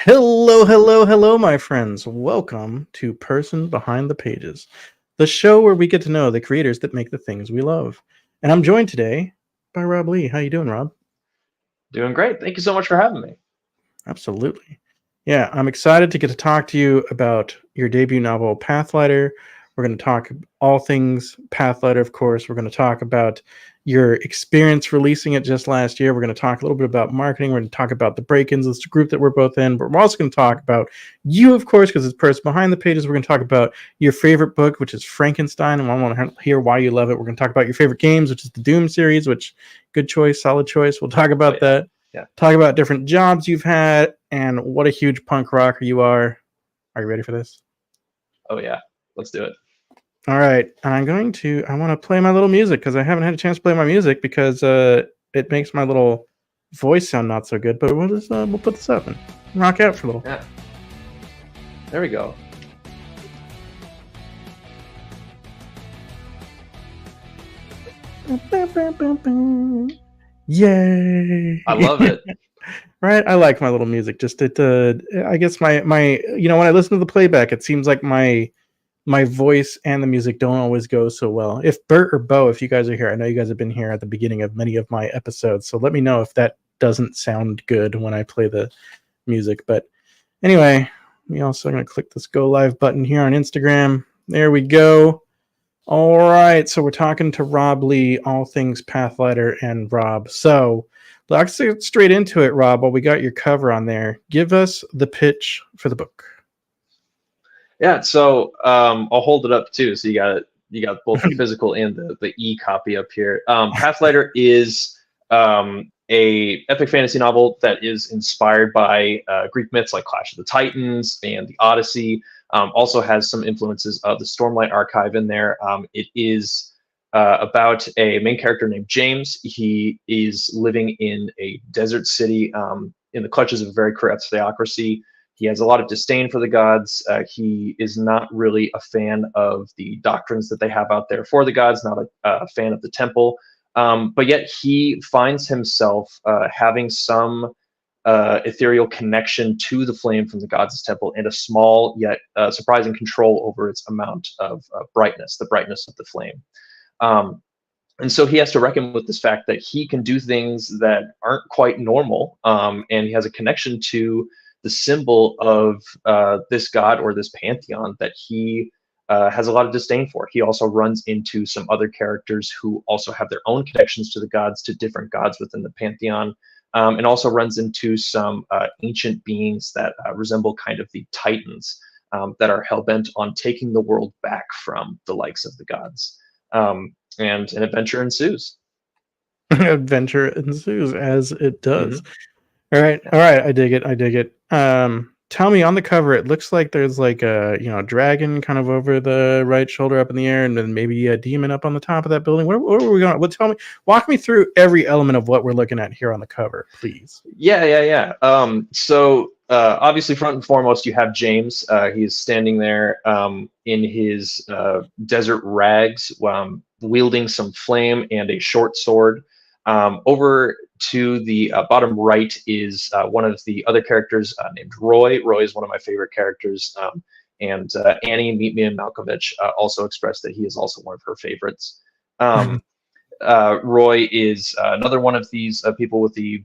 Hello, hello, hello, my friends. Welcome to Person Behind the Pages, the show where we get to know the creators that make the things we love. And I'm joined today by Rob Leigh. How you doing, Rob? Doing great. Thank you so much for having me. Absolutely. Yeah, I'm excited to get to talk to you about your debut novel, Pathlighter. We're going to talk all things Pathlighter, of course. We're going to talk about your experience releasing it just last year. We're going to talk a little bit about marketing. We're going to talk about the break-ins, this group that we're both in. But we're also going to talk about you, of course, because it's Person Behind the Pages. We're going to talk about your favorite book, which is Frankenstein, and I want to hear why you love it. We're going to talk about your favorite games, which is the Doom series, which good choice, solid choice. We'll talk Oh about yeah, that. yeah. Talk about different jobs you've had and what a huge punk rocker you are. Are you ready for this? Oh yeah. Let's do it. All right. I want to play my little music because I haven't had a chance to play my music because it makes my little voice sound not so good. But we'll put this up and rock out for a little. Yeah. There we go. Yay! I love it. Right, I like my little music. Just I guess my when I listen to the playback, it seems like my voice and the music don't always go so well. If Bert or Bo, if you guys are here, I know you guys have been here at the beginning of many of my episodes, so let me know if that doesn't sound good when I play the music. But anyway, we also going to click this go live button here on Instagram. There we go. All right, so we're talking to Rob Leigh, all things Pathlighter and Rob. So let's get straight into it, Rob. While we got your cover on there, give us the pitch for the book. Yeah. So I'll hold it up too. So you got both the physical and the e-copy up here. Pathlighter is a epic fantasy novel that is inspired by Greek myths like Clash of the Titans and the Odyssey. Also has some influences of the Stormlight Archive in there. It is about a main character named James. He is living in a desert city in the clutches of a very corrupt theocracy. He has a lot of disdain for the gods. He is not really a fan of the doctrines that they have out there for the gods, not a fan of the temple. But yet he finds himself having some ethereal connection to the flame from the gods' temple and a small yet surprising control over its amount of brightness, the brightness of the flame. Um, and so he has to reckon with this fact that he can do things that aren't quite normal, and he has a connection to the symbol of this god or this pantheon that he has a lot of disdain for. He also runs into some other characters who also have their own connections to the gods, to different gods within the pantheon, and also runs into some ancient beings that resemble kind of the titans that are hell-bent on taking the world back from the likes of the gods. And an adventure ensues. Adventure ensues as it does. Mm-hmm. All right, Yeah. all right. I dig it. I dig it. Tell me, on the cover, it looks like there's like a dragon kind of over the right shoulder up in the air, and then maybe a demon up on the top of that building. Where were we going? Well, tell me, walk me through every element of what we're looking at here on the cover, please. Yeah. So obviously, front and foremost, you have James. He's standing there in his desert rags, wielding some flame and a short sword. Over to the bottom right is one of the other characters named Roy. Roy is one of my favorite characters. And Annie, Meet Me and Malkovich also expressed that he is also one of her favorites. Um, Roy is another one of these people with the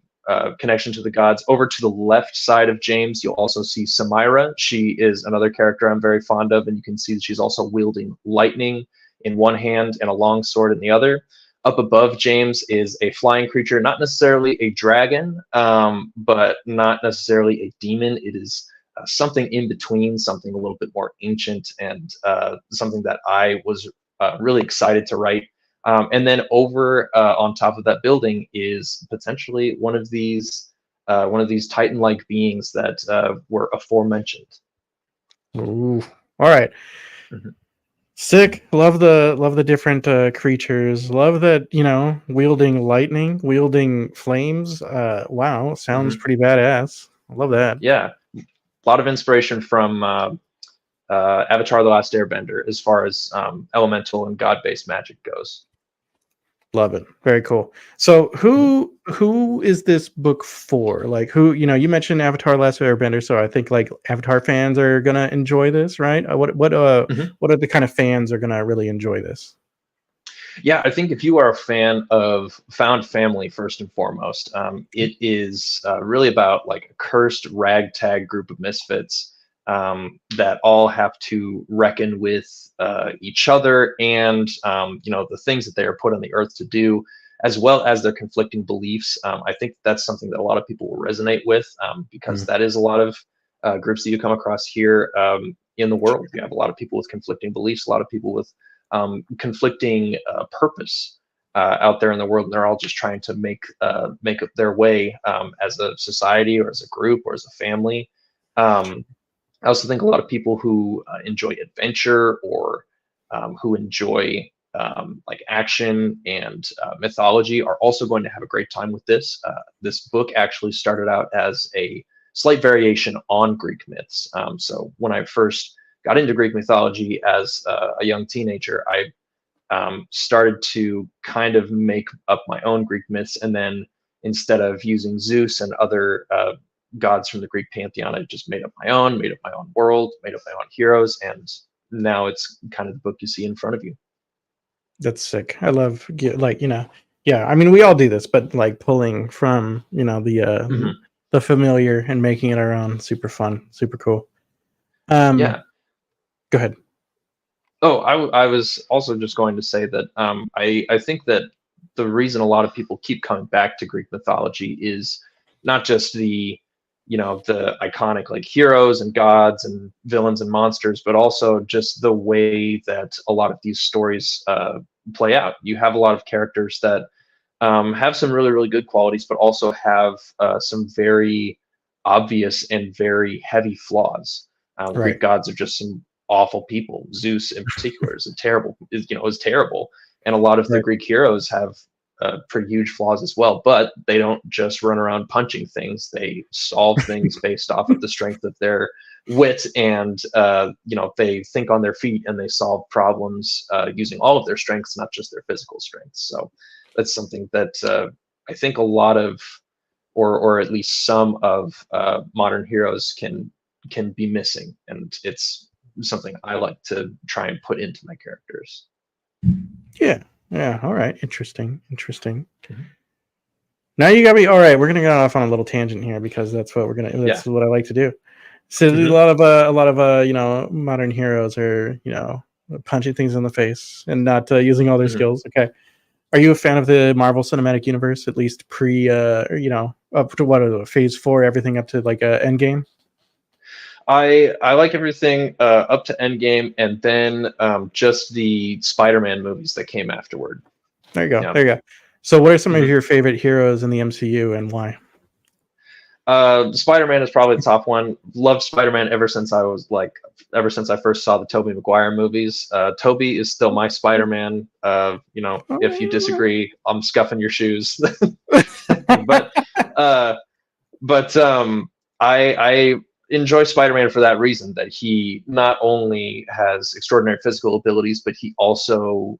connection to the gods. Over to the left side of James, you'll also see Samira. She is another character I'm very fond of, and you can see that she's also wielding lightning in one hand and a long sword in the other. Up above James is a flying creature, not necessarily a dragon, but not necessarily a demon. It is something in between, something a little bit more ancient, and something that I was really excited to write. And then over on top of that building is potentially one of these Titan-like beings that were aforementioned. Ooh, all right. Mhm. Sick. Love the different creatures. Love that wielding lightning, wielding flames. Wow, sounds Mhm. pretty badass. I love that. Yeah, a lot of inspiration from Avatar: The Last Airbender as far as elemental and god-based magic goes. Love it. Very cool. So who is this book for? Like who, you mentioned Avatar Last Airbender, so I think like Avatar fans are gonna enjoy this, right? What Mhm. what are the kind of fans are gonna really enjoy this? Yeah, I think if you are a fan of found family, first and foremost, it is really about like a cursed ragtag group of misfits that all have to reckon with each other and the things that they are put on the earth to do, as well as their conflicting beliefs. I think that's something that a lot of people will resonate with because Mm, that is a lot of groups that you come across here in the world. You have a lot of people with conflicting beliefs, a lot of people with conflicting purpose out there in the world, and they're all just trying to make their way as a society or as a group or as a family. I also think a lot of people who enjoy adventure or who enjoy like action and mythology are also going to have a great time with this. This book actually started out as a slight variation on Greek myths. So when I first got into Greek mythology as a young teenager, I started to kind of make up my own Greek myths, and then instead of using Zeus and other gods from the Greek pantheon, I just made up my own world, made up my own heroes, and now it's kind of the book you see in front of you. that's sick. I love like, yeah, I mean we all do this, but like pulling from, Hmm. the familiar and making it our own. Super fun, super cool. Um Yeah. Go ahead. Oh, I was also just going to say that I think that the reason a lot of people keep coming back to Greek mythology is not just the iconic like heroes and gods and villains and monsters, but also just the way that a lot of these stories play out. You have a lot of characters that have some really really good qualities, but also have some very obvious and very heavy flaws. The Greek Right. gods are just some awful people. Zeus, in particular, is terrible, and a lot of the Right. Greek heroes have pretty huge flaws as well. But they don't just run around punching things; they solve things based off of the strength of their wit, and they think on their feet and they solve problems using all of their strengths, not just their physical strengths. So that's something that I think a lot of, or at least some of modern heroes can be missing, and it's something I like to try and put into my characters. Yeah. Yeah. All right. Interesting. Interesting. Mhm. Now you got me. All right, we're gonna go off on a little tangent here because that's what we're gonna. Yeah. That's what I like to do. So a Hmm. lot of modern heroes are punching things in the face and not using all their Hmm. skills. Okay, are you a fan of the Marvel Cinematic Universe? At least pre up to what is it, Phase 4, everything up to like Endgame. I like everything up to Endgame, and then just the Spider-Man movies that came afterward. There you go. Yeah. There you go. So, what are some of Hmm. your favorite heroes in the MCU and why? Spider-Man is probably the top one. Loved Spider-Man ever since I first saw the Tobey Maguire movies. Tobey is still my Spider-Man. If you disagree, I'm scuffing your shoes. but uh, but I enjoy Spider-Man for that reason, that he not only has extraordinary physical abilities, but he also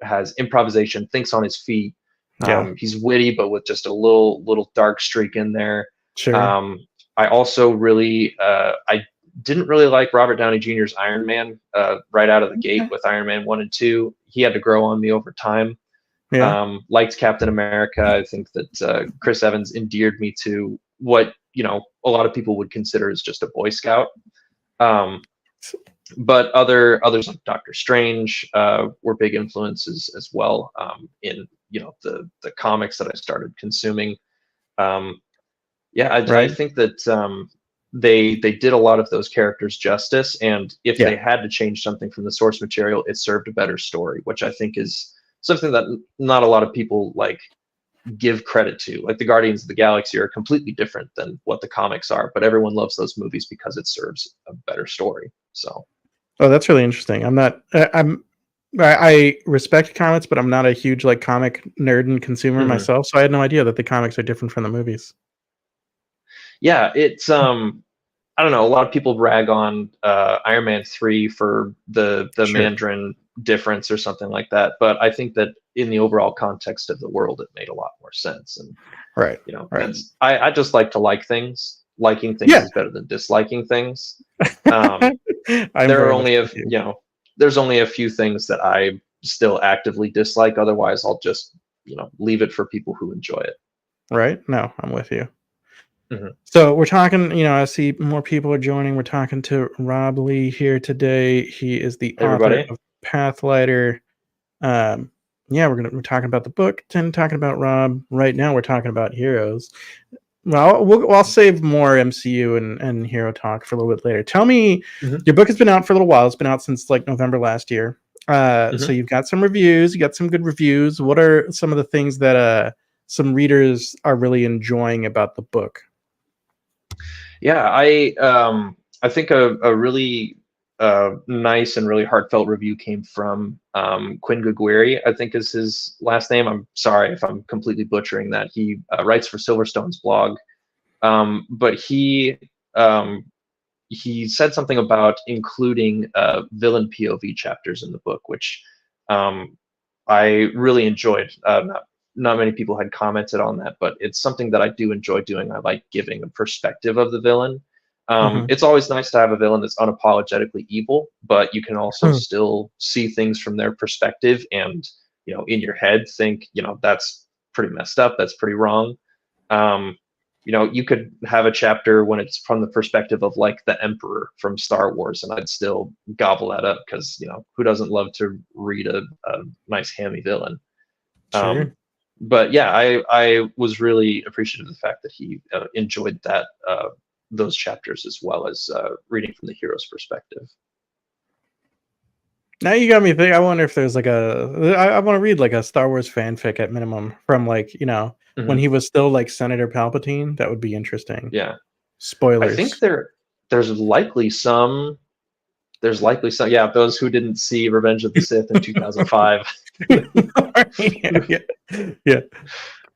has improvisation, thinks on his feet. Yeah, He's witty, but with just a little dark streak in there. sure. Um, I also really I didn't really like Robert Downey Jr.'s Iron Man right out of the gate Okay. with Iron Man 1 and 2. He had to grow on me over time. Yeah. Liked Captain America. I think that Chris Evans endeared me to what a lot of people would consider as just a Boy Scout. Um, but others like Doctor Strange were big influences as well in the comics that I started consuming. Um, yeah, I Right. think that they did a lot of those characters justice, and if they Yeah. had to change something from the source material, it served a better story, which I think is something that not a lot of people like give credit to. Like the Guardians of the Galaxy are completely different than what the comics are, but everyone loves those movies because it serves a better story. So Oh, that's really interesting. I'm not. I respect comics, but I'm not a huge like comic nerd and consumer mhm. myself. So I had no idea that the comics are different from the movies. Yeah, it's I don't know. A lot of people rag on Iron Man 3 for the Sure. Mandarin difference or something like that. But I think that in the overall context of the world, it made a lot more sense. And Right. that's I just like to like things. Liking things Yeah. is better than disliking things. I'm There are very much only with you. there's only a few things that I still actively dislike. Otherwise, I'll just leave it for people who enjoy it. Right? No, I'm with you. Mhm. So we're talking, I see more people are joining. We're talking to Rob Leigh here today. He is the Hey, author everybody. of Pathlighter. Yeah, we're talking about the book, then talking about Rob. Right now, we're talking about Heroes. Well, I'll save more MCU and hero talk for a little bit later. Tell me, Mhm. your book has been out for a little while. It's been out since like November last year. So Mhm. you've got some reviews. You got some good reviews. What are some of the things that some readers are really enjoying about the book? Yeah, I think a really nice and really heartfelt review came from Quinn Guguiri, I think is his last name. I'm sorry if I'm completely butchering that. He writes for Silverstone's blog, but um, he said something about including villain POV chapters in the book, which um, I really enjoyed. Not many people had commented on that, but it's something that I do enjoy doing. I like giving a perspective of the villain. Mhm. It's always nice to have a villain that's unapologetically evil, but you can also still see things from their perspective and, in your head think, that's pretty messed up. That's pretty wrong. Um, you could have a chapter when it's from the perspective of like the Emperor from Star Wars, and I'd still gobble that up because who doesn't love to read a nice hammy villain? Um, Sure. but yeah, I was really appreciative of the fact that he enjoyed those chapters as well as reading from the hero's perspective. Now you got me thinking. I wonder if there's like I want to read like a Star Wars fanfic at minimum from like, when Hmm. he was still like Senator Palpatine. That would be interesting. Yeah, I think Spoilers. there's likely some. There's likely some. Yeah, those who didn't see Revenge of the Sith in 2005. Yeah, yeah.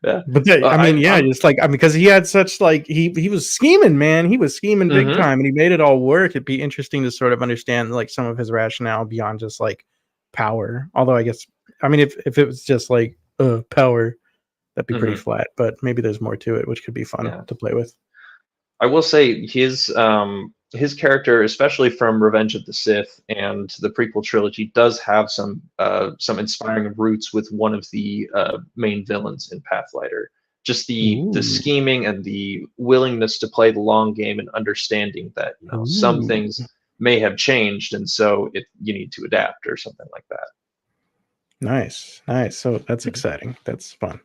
Yeah. But yeah, I mean, yeah, I'm. just like because he had such like he was scheming, man. He was scheming big Mhm. time, and he made it all work. It'd be interesting to sort of understand like some of his rationale beyond just like power. Although I guess, I mean, if it was just like power, that'd be pretty Mhm. flat. But maybe there's more to it, which could be fun Yeah. to play with. I will say his character, especially from Revenge of the Sith and the prequel trilogy, does have some inspiring roots with one of the main villains in Pathlighter. Just the Ooh, scheming and the willingness to play the long game and understanding that some ooh, things may have changed and so you need to adapt or something like that. nice, nice. So that's Mhm. exciting. That's fun.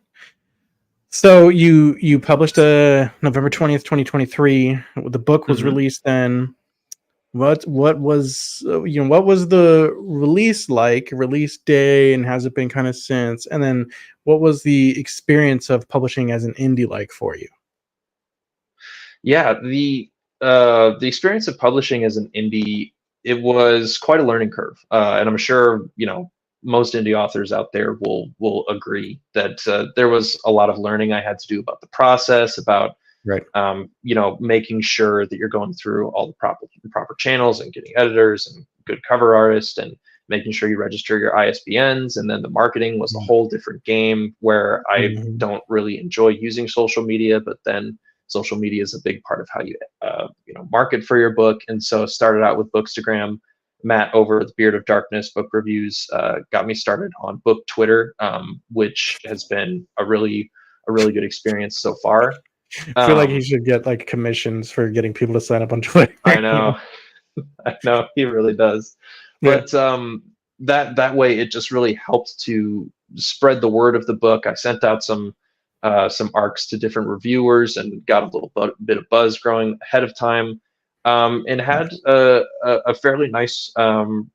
So you published November 20th, 2023. The book was Mhm. released then. What was what was the release like, release day, and has it been kind of since? And then what was the experience of publishing as an indie like for you? Yeah, the experience of publishing as an indie, it was quite a learning curve, and I'm sure most indie authors out there will agree that there was a lot of learning I had to do about the process, about Right. making sure that you're going through all the proper channels and getting editors and good cover artists and making sure you register your ISBNs, and then the marketing was a whole different game where I Mhm. don't really enjoy using social media, but then social media is a big part of how you market for your book. And so started out with Bookstagram. Matt over at the Beard of Darkness book reviews got me started on book Twitter, which has been a really good experience so far. I feel like he um, should get like commissions for getting people to sign up on Twitter. I know, I know he really does, Yeah. but that way it just really helped to spread the word of the book. I sent out some arcs to different reviewers and got a little bit of buzz growing ahead of time, and had a fairly nice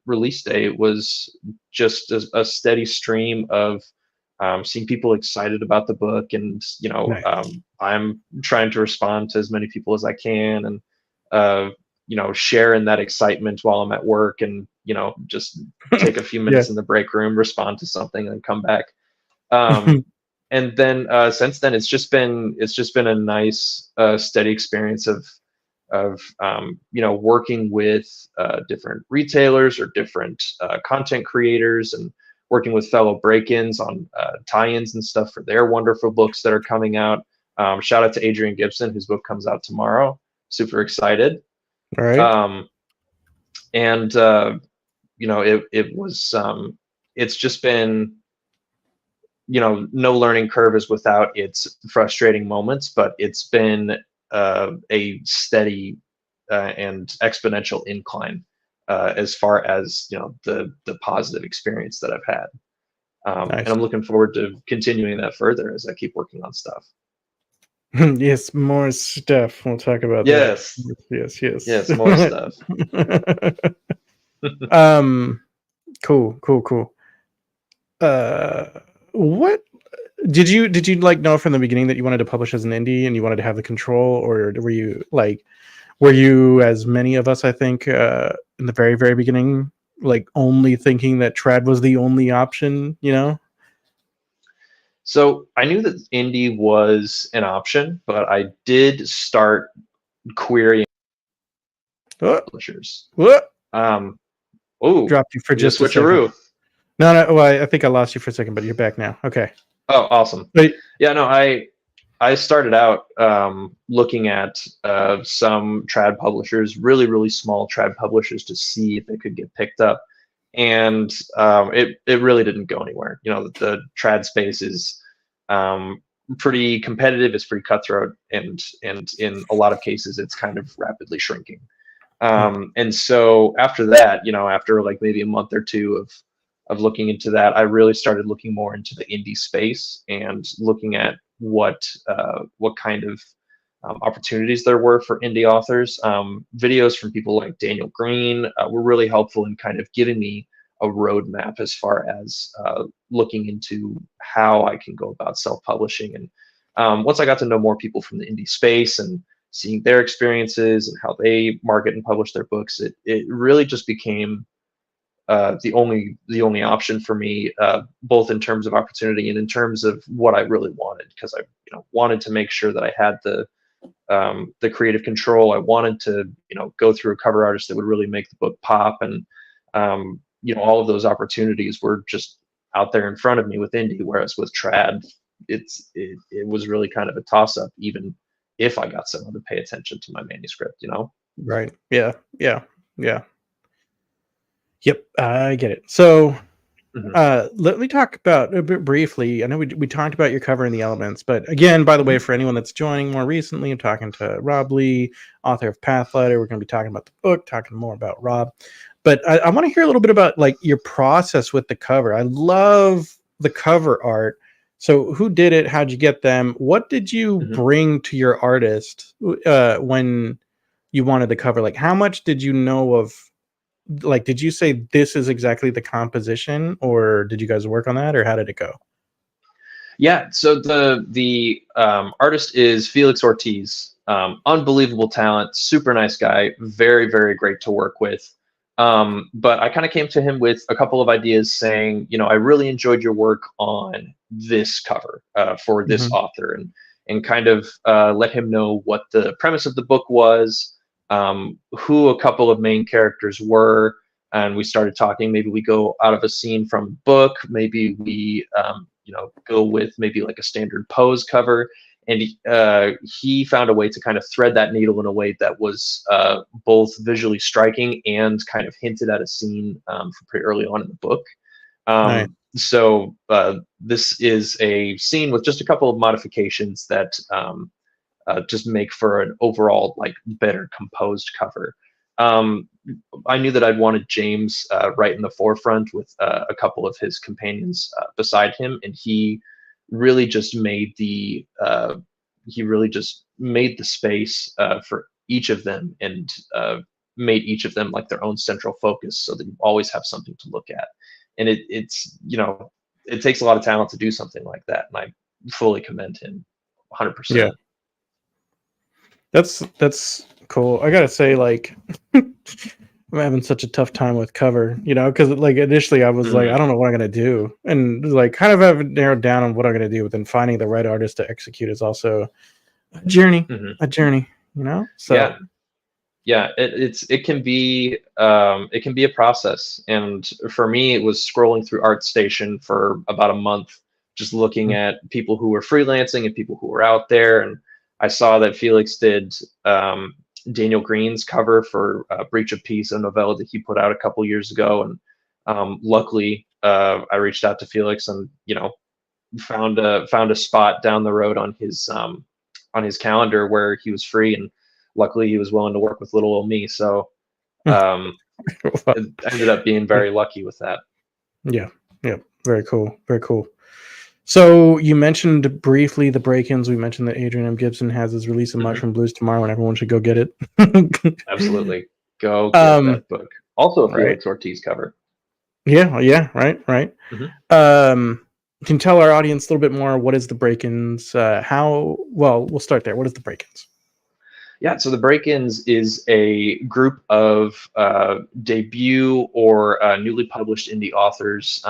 release day. It was just a steady stream of seeing people excited about the book, and Nice. I'm trying to respond to as many people as I can, and uh, share in that excitement while I'm at work, and just take a few Yeah. minutes in the break room, respond to something, and come back. And then since then, it's just been a nice, steady experience of working with different retailers or different content creators, and working with fellow break-ins on tie-ins and stuff for their wonderful books that are coming out. Shout out to Adrian Gibson, whose book comes out tomorrow. Super excited. All right. And it was it's just been, no learning curve is without its frustrating moments, but it's been a steady and exponential incline as far as the positive experience that I've had. Nice. And I'm looking forward to continuing that further as I keep working on stuff. Yes, more stuff. We'll talk about Yes. that. Yes, more stuff. Cool. What did you like know from the beginning that you wanted to publish as an indie and you wanted to have the control, or were you, as many of us, I think, in the very, very beginning, like only thinking that trad was the only option, So I knew that indie was an option, but I did start querying publishers. What? Oh, Dropped you for just a switcheroo. second. No. Well, I think I lost you for a second, but you're back now. Okay. Oh, awesome. Wait. Yeah, no, I started out looking at some trad publishers, really, really small trad publishers, to see if it could get picked up. And it really didn't go anywhere. The trad space is pretty competitive. It's pretty cutthroat, and in a lot of cases, it's kind of rapidly shrinking. And so after that, after like maybe a month or two of looking into that, I really started looking more into the indie space and looking at what kind of opportunities there were for indie authors. Videos from people like Daniel Green were really helpful in kind of giving me a roadmap as far as looking into how I can go about self-publishing. And once I got to know more people from the indie space and seeing their experiences and how they market and publish their books, it really just became the only option for me, both in terms of opportunity and in terms of what I really wanted, because I wanted to make sure that I had the creative control. I wanted to go through a cover artist that would really make the book pop, and all of those opportunities were just out there in front of me with indie. Whereas with trad, it was really kind of a toss up, even if I got someone to pay attention to my manuscript. Right. Yeah. Yep, I get it. So let me talk about a bit briefly. I know we talked about your cover in the elements, but again, by the way, for anyone that's joining more recently, I'm talking to Rob Leigh, author of Pathlighter. We're going to be talking about the book, talking more about Rob. But I want to hear a little bit about like your process with the cover. I love the cover art. So who did it? How'd you get them? What did you bring to your artist when you wanted the cover? Like, how much did you know of? Like, did you say this is exactly the composition, or did you guys work on that, or how did it go? Yeah, so the artist is Felix Ortiz. Unbelievable talent, super nice guy, very, very great to work with. But I kind of came to him with a couple of ideas saying, I really enjoyed your work on this cover for this author, and kind of let him know what the premise of the book was, who a couple of main characters were, and we started talking. Maybe we go out of a scene from a book, maybe we go with maybe like a standard pose cover, and he found a way to kind of thread that needle in a way that was both visually striking and kind of hinted at a scene from pretty early on in the book. Nice. So this is a scene with just a couple of modifications that just make for an overall like better composed cover. I knew that I'd wanted James right in the forefront with a couple of his companions beside him, and he really just made the space for each of them, and made each of them like their own central focus, so that you always have something to look at. And it's it takes a lot of talent to do something like that, and I fully commend him 100%. Yeah. That's cool. I gotta say, like, I'm having such a tough time with cover, because like initially I was like, I don't know what I'm gonna do, and like kind of have narrowed down on what I'm gonna do, but then finding the right artist to execute is also a journey. So yeah. Yeah, it can be a process, and for me, it was scrolling through ArtStation for about a month, just looking Mm. at people who were freelancing and people who were out there, and I saw that Felix did Daniel Green's cover for Breach of Peace, a novella that he put out a couple years ago, and luckily, I reached out to Felix and found a spot down the road on his calendar where he was free, and luckily he was willing to work with little old me. So um, it ended up being very lucky with that. Yeah, yeah, very cool, very cool. So you mentioned briefly the break-ins. We mentioned that Adrian M. Gibson has his release of Mushroom Blues tomorrow, and everyone should go get it. Absolutely, go get that book. Also a right. Felix Ortiz cover. Yeah, yeah, right. Can you tell our audience a little bit more? What is the break-ins? How? Well, we'll start there. What is the break-ins? Yeah, so the Break-ins is a group of debut or newly published indie authors.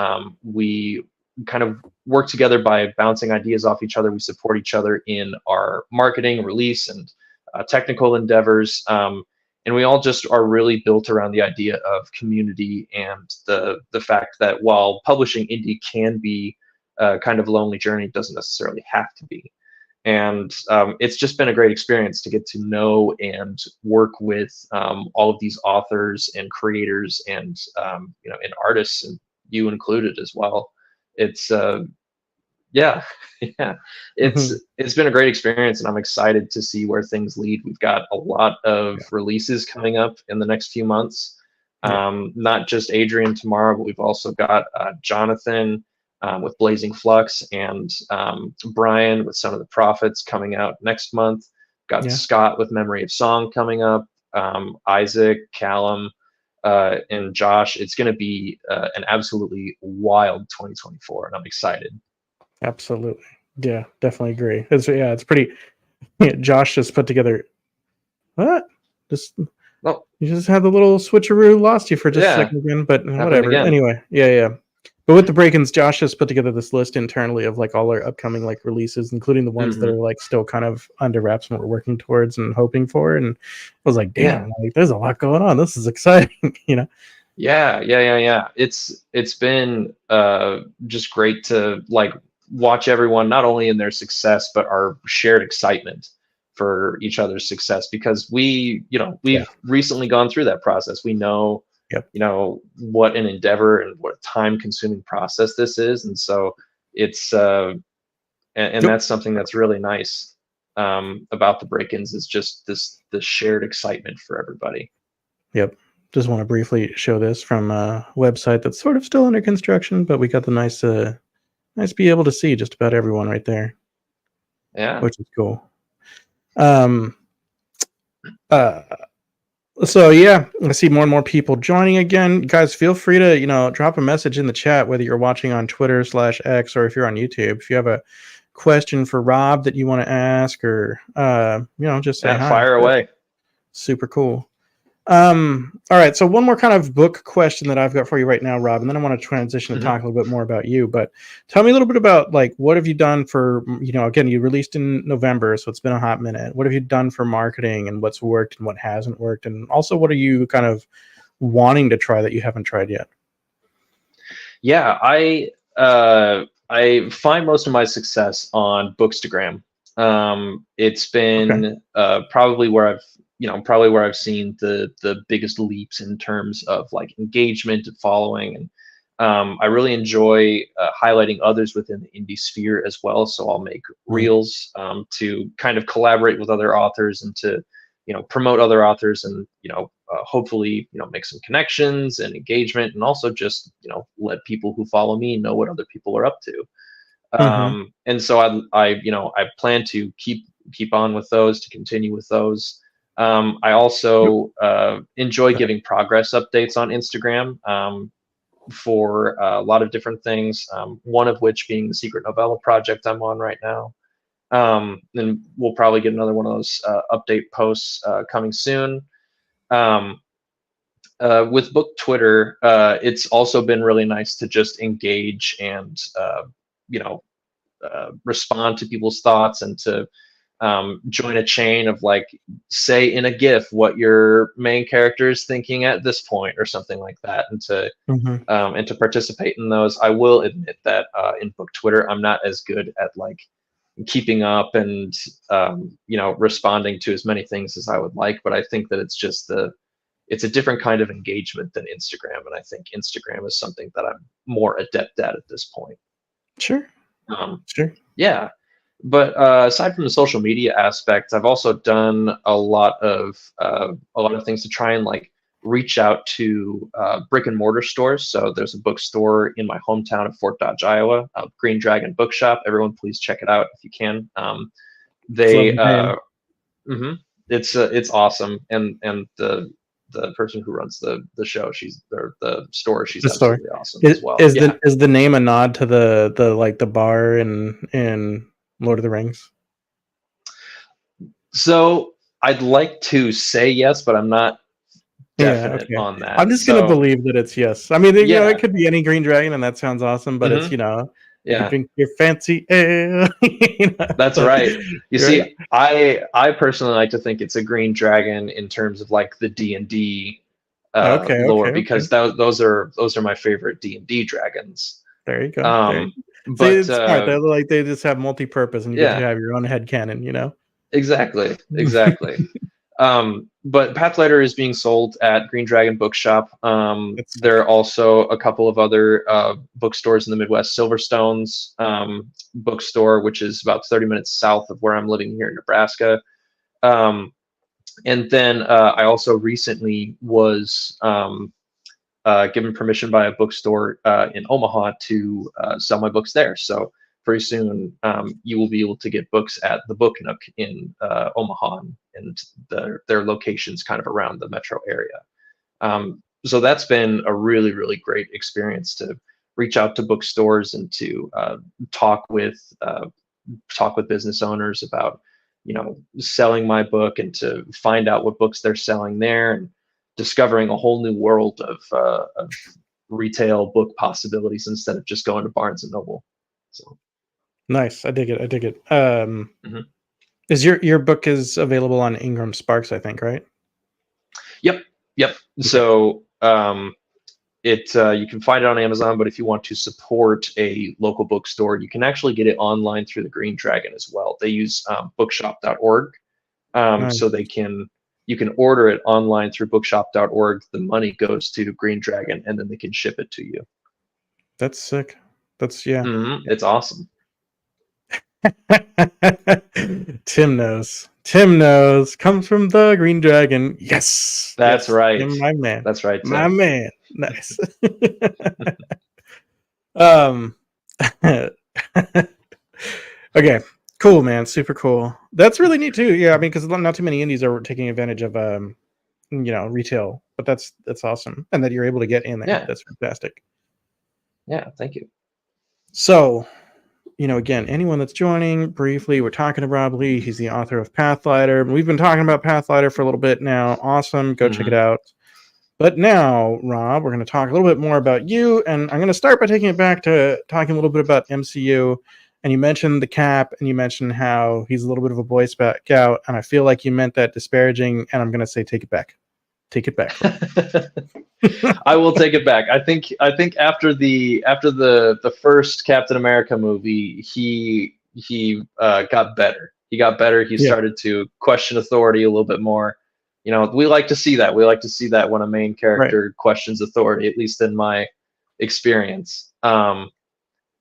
We kind of work together by bouncing ideas off each other. We support each other in our marketing, release, and technical endeavors. And we all just are really built around the idea of community and the fact that while publishing indie can be kind of a lonely journey, it doesn't necessarily have to be. And it's just been a great experience to get to know and work with all of these authors and creators and and artists, and you included as well. It's yeah, yeah, it's been a great experience, and I'm excited to see where things lead. We've got a lot of releases coming up in the next few months. Not just Adrian tomorrow, but we've also got Jonathan with Blazing Flux, and Brian with Son of the Prophets coming out next month. Got Scott with Memory of Song coming up, Isaac, Callum, and Josh. It's going to be an absolutely wild 2024, and I'm excited. Absolutely. Yeah, definitely agree. It's pretty. Josh just put together. What? You just had the little switcheroo, lost you for just a second again, but whatever. Again. Anyway, yeah. But with the break-ins, Josh has put together this list internally of like all our upcoming like releases, including the ones that are like still kind of under wraps and we're working towards and hoping for. And I was like, damn, like, there's a lot going on. This is exciting, Yeah. It's been just great to like watch everyone not only in their success but our shared excitement for each other's success, because we've recently gone through that process. We know what an endeavor and what a time consuming process this is, and so it's and that's something that's really nice about the break-ins, is just this shared excitement for everybody. Just want to briefly show this from a website that's sort of still under construction, but we got the nice be able to see just about everyone right there, which is cool. So yeah, I see more and more people joining again. Guys, feel free to drop a message in the chat, whether you're watching on Twitter/X or if you're on YouTube. If you have a question for Rob that you want to ask, or just say hi. Fire away. Super cool. All right, so one more kind of book question that I've got for you right now, Rob, and then I want to transition to talk a little bit more about you. But tell me a little bit about like what have you done for, again, you released in November, so it's been a hot minute. What have you done for marketing, and what's worked and what hasn't worked, and also what are you kind of wanting to try that you haven't tried yet? Yeah, I find most of my success on Bookstagram. It's been probably where I've seen the biggest leaps in terms of like engagement and following, and I really enjoy highlighting others within the indie sphere as well. So I'll make reels to kind of collaborate with other authors and to promote other authors, and hopefully make some connections and engagement, and also just let people who follow me know what other people are up to. And so I plan to keep on with those, to continue with those. I also enjoy giving progress updates on Instagram for a lot of different things, one of which being the secret novella project I'm on right now. And we'll probably get another one of those update posts coming soon. With book Twitter, it's also been really nice to just engage and respond to people's thoughts, and to join a chain of like, say in a GIF what your main character is thinking at this point or something like that, and to participate in those. I will admit that in book Twitter, I'm not as good at like keeping up and responding to as many things as I would like, but I think that it's a different kind of engagement than Instagram, and I think Instagram is something that I'm more adept at this point. Sure. Sure. Yeah. But aside from the social media aspect, I've also done a lot of things to try and like reach out to brick and mortar stores. So there's a bookstore in my hometown of Fort Dodge, Iowa, Green Dragon Bookshop. Everyone, please check it out if you can. It's awesome, and the person who runs the show, the store, she's absolutely awesome as well. Is the name a nod to the bar in Lord of the Rings? So I'd like to say yes, but I'm not definite on that. I'm just gonna believe that it's yes. I mean, it could be any green dragon, and that sounds awesome. But it's you drink your fancy ale. That's right. You see, I personally like to think it's a green dragon in terms of like the D&D lore, because those are my favorite D&D dragons. There you go. But it's smart. They're like, they just have multi-purpose, and you get to have your own headcanon. Exactly. But Pathlighter is being sold at Green Dragon Bookshop. There are also a couple of other bookstores in the Midwest. Silverstone's bookstore, which is about 30 minutes south of where I'm living here in Nebraska. And then I also recently was given permission by a bookstore in Omaha to sell my books there. So pretty soon you will be able to get books at the Book Nook in Omaha, and their locations kind of around the metro area. So that's been a really, really great experience to reach out to bookstores and to talk with business owners about selling my book, and to find out what books they're selling there, and discovering a whole new world of retail book possibilities instead of just going to Barnes and Noble. So nice. I dig it. Is your book is available on Ingram Sparks, I think, right? Yep. Okay. So you can find it on Amazon, but if you want to support a local bookstore, you can actually get it online through the Green Dragon as well. They use bookshop.org, so you can order it online through bookshop.org. The money goes to Green Dragon, and then they can ship it to you. That's sick. It's awesome. Tim knows. Comes from the Green Dragon. Yes. That's right. Tim, my man. That's right, Tim. My man. Nice. Okay. Cool, man. Super cool. That's really neat too. Yeah, I mean, because not too many indies are taking advantage of retail, but that's awesome, and that you're able to get in there. Yeah. That's fantastic. Yeah, thank you. So, again, anyone that's joining briefly, we're talking to Rob Leigh. He's the author of Pathlighter. We've been talking about Pathlighter for a little bit now. Awesome. Go check it out. But now, Rob, we're going to talk a little bit more about you, and I'm going to start by taking it back to talking a little bit about MCU. And you mentioned the Cap, and you mentioned how he's a little bit of a Boy Scout, and I feel like you meant that disparaging, and I'm going to say take it back. Take it back. I will take it back. I think after the first Captain America movie, he got better. He got better. He started to question authority a little bit more. We like to see that. We like to see that when a main character questions authority, at least in my experience. And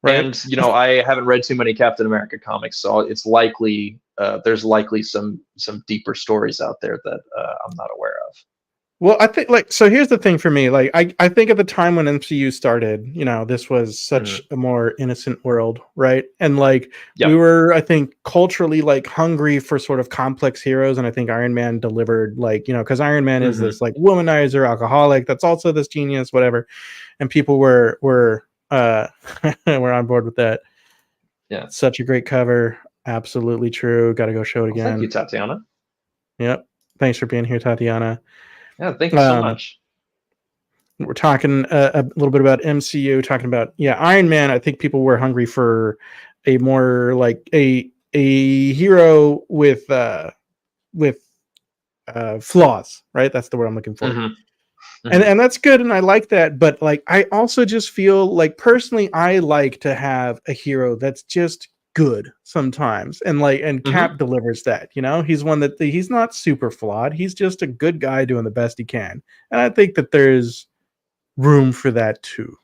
I haven't read too many Captain America comics, so it's likely there's likely some deeper stories out there that I'm not aware of. Well, I think so here's the thing for me. I think at the time when MCU started, this was such a more innocent world, right? And we were, I think, culturally hungry for sort of complex heroes, and I think Iron Man delivered, because Iron Man is this womanizer, alcoholic, that's also this genius, whatever, and people were we're on board with that. Yeah, such a great cover. Absolutely true. Got to go show it again. Thank you, Tatiana. Yep. Thanks for being here, Tatiana. Yeah, thank you so much. We're talking a little bit about MCU, talking about Iron Man. I think people were hungry for a more a a hero with flaws, right? That's the word I'm looking for. And that's good, and I like that. But like, I also just feel like personally, I like to have a hero that's just good sometimes, and Cap delivers that. He's one that he's not super flawed. He's just a good guy doing the best he can, and I think that there's room for that too.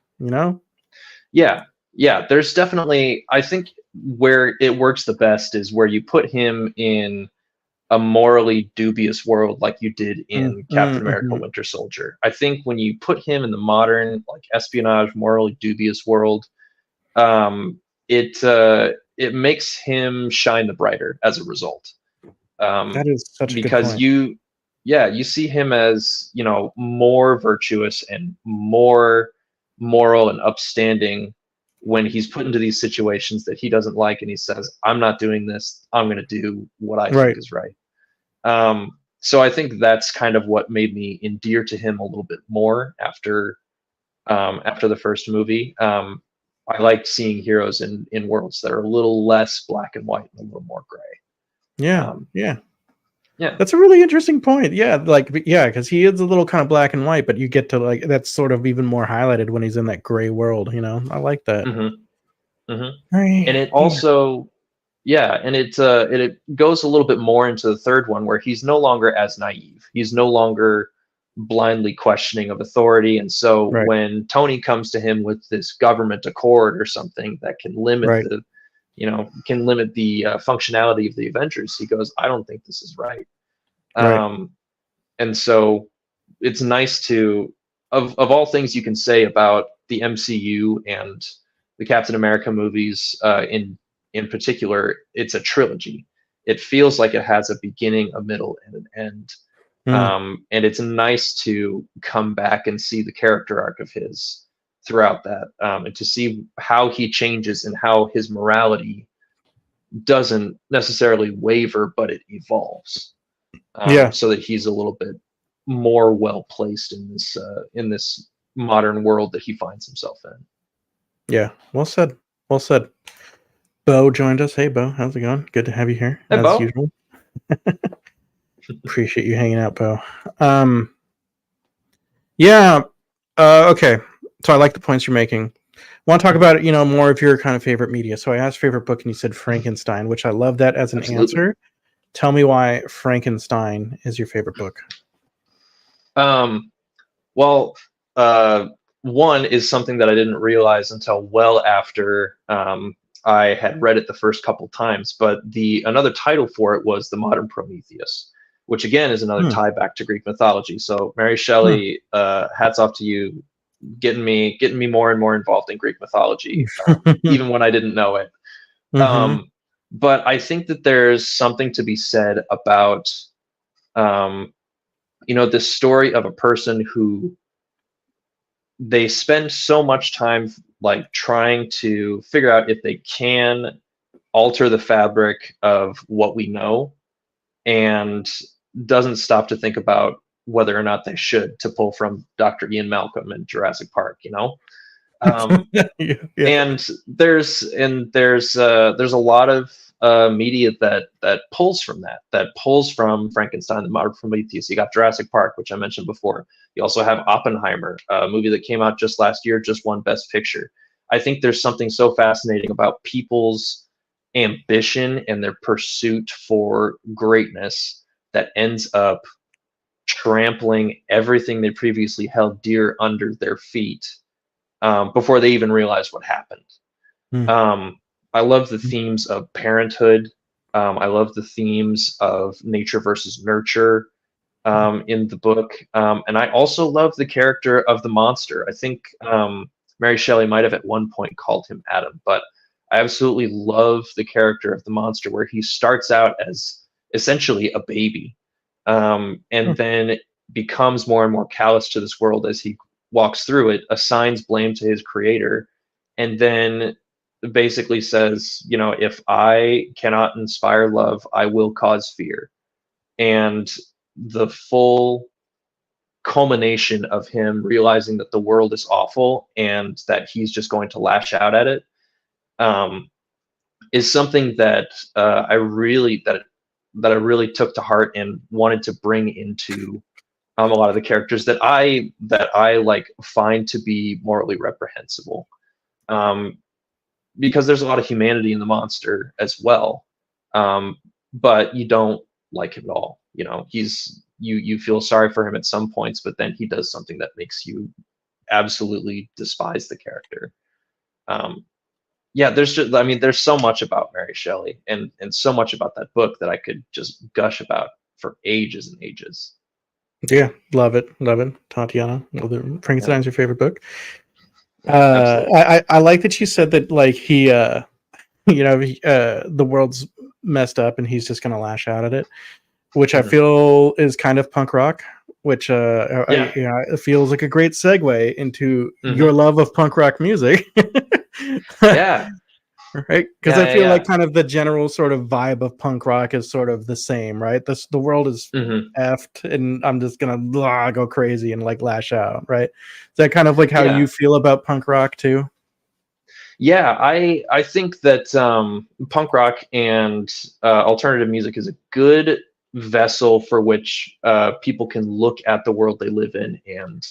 Yeah, there's definitely, I think where it works the best is where you put him in a morally dubious world like you did in Captain America Winter Soldier. I think when you put him in the modern, like, espionage, morally dubious world, it makes him shine the brighter as a result. That is such a good Because point. you see him as, more virtuous and more moral and upstanding when he's put into these situations that he doesn't like, and he says, I'm not doing this, I'm going to do what I think is right. So I think that's kind of what made me endear to him a little bit more after the first movie. I liked seeing heroes in worlds that are a little less black and white and a little more gray. Yeah. Yeah, that's a really interesting point. Because he is a little kind of black and white, but you get to that's sort of even more highlighted when he's in that gray world. I like that. And it also, and it goes a little bit more into the third one, where he's no longer as naive. He's no longer blindly questioning of authority. And so when Tony comes to him with this government accord or something that can limit the functionality of the Avengers, he goes, I don't think this is right. And so it's nice to, of all things you can say about the MCU and the Captain America movies, in particular, it's a trilogy. It feels like it has a beginning, a middle, and an end. And it's nice to come back and see the character arc of his throughout that, and to see how he changes and how his morality doesn't necessarily waver, but it evolves. So that he's a little bit more well placed in this modern world that he finds himself in. Yeah, well said. Bo joined us. Hey, Bo, how's it going? Good to have you here, hey, as Bo. usual. Appreciate you hanging out, Bo. Okay. So I like the points you're making. Want to talk about more of your kind of favorite media. So I asked favorite book, and you said Frankenstein, which I love that as an answer. Tell me why Frankenstein is your favorite book. Well, one is something that I didn't realize until well after I had read it the first couple times, but another title for it was The Modern Prometheus, which again is another tie back to Greek mythology. So Mary Shelley, hats off to you, getting me more and more involved in Greek mythology, even when I didn't know it. But I think that there's something to be said about this story of a person who they spend so much time like trying to figure out if they can alter the fabric of what we know, and doesn't stop to think about whether or not they should, to pull from Dr. Ian Malcolm in Jurassic Park, And there's a lot of media that pulls from that pulls from Frankenstein, The Modern Prometheus. You got Jurassic Park, which I mentioned before. You also have Oppenheimer, a movie that came out just last year, just won Best Picture. I think there's something so fascinating about people's ambition and their pursuit for greatness that ends up trampling everything they previously held dear under their feet, before they even realize what happened. I love the themes of parenthood. I love the themes of nature versus nurture in the book. And I also love the character of the monster. I think Mary Shelley might have at one point called him Adam, but I absolutely love the character of the monster, where he starts out as essentially a baby, and then becomes more and more callous to this world as he walks through it, assigns blame to his creator, and then basically says, if I cannot inspire love, I will cause fear. And the full culmination of him realizing that the world is awful and that he's just going to lash out at it, is something that I really took to heart and wanted to bring into a lot of the characters that I like find to be morally reprehensible. Um, because there's a lot of humanity in the monster as well, but you don't like him at all. You know, you feel sorry for him at some points, but then he does something that makes you absolutely despise the character. Um, yeah, there's so much about Mary Shelley and so much about that book that I could just gush about for ages and ages. Yeah, love it, Tatiana. Well, Yeah, Frankenstein's your favorite book. absolutely. I like that you said that, like, he the world's messed up and he's just gonna lash out at it, which I Hmm. feel is kind of punk rock, which Yeah. it feels like a great segue into Hmm. your love of punk rock music. Yeah. Right, because I Yeah. Yeah. feel like Yeah. kind of the general sort of vibe of punk rock is sort of the same, right? The world is Hmm. effed and I'm just gonna go crazy and like lash out, right? Is that kind of like how you Yeah. feel about punk rock too? Yeah, I think that punk rock and alternative music is a good vessel for which people can look at the world they live in and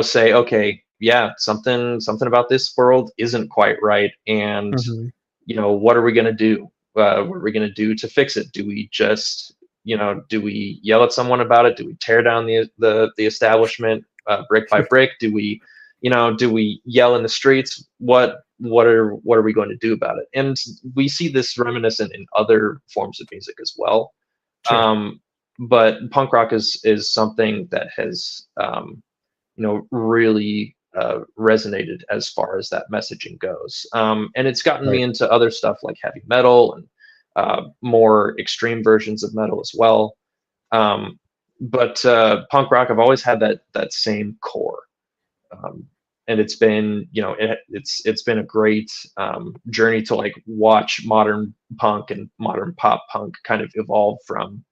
say, okay, yeah, something about this world isn't quite right, and Mhm. what are we going to do? What are we going to do to fix it? Do we just do we yell at someone about it? Do we tear down the establishment brick by brick? Do we yell in the streets? What are we going to do about it? And we see this reminiscent in other forms of music as well. Sure. Um, but punk rock is something that has really resonated as far as that messaging goes. And it's gotten Right. me into other stuff like heavy metal and more extreme versions of metal as well. But punk rock, I've always had that same core. Um, and it's been, it's been a great journey to like watch modern punk and modern pop punk kind of evolve from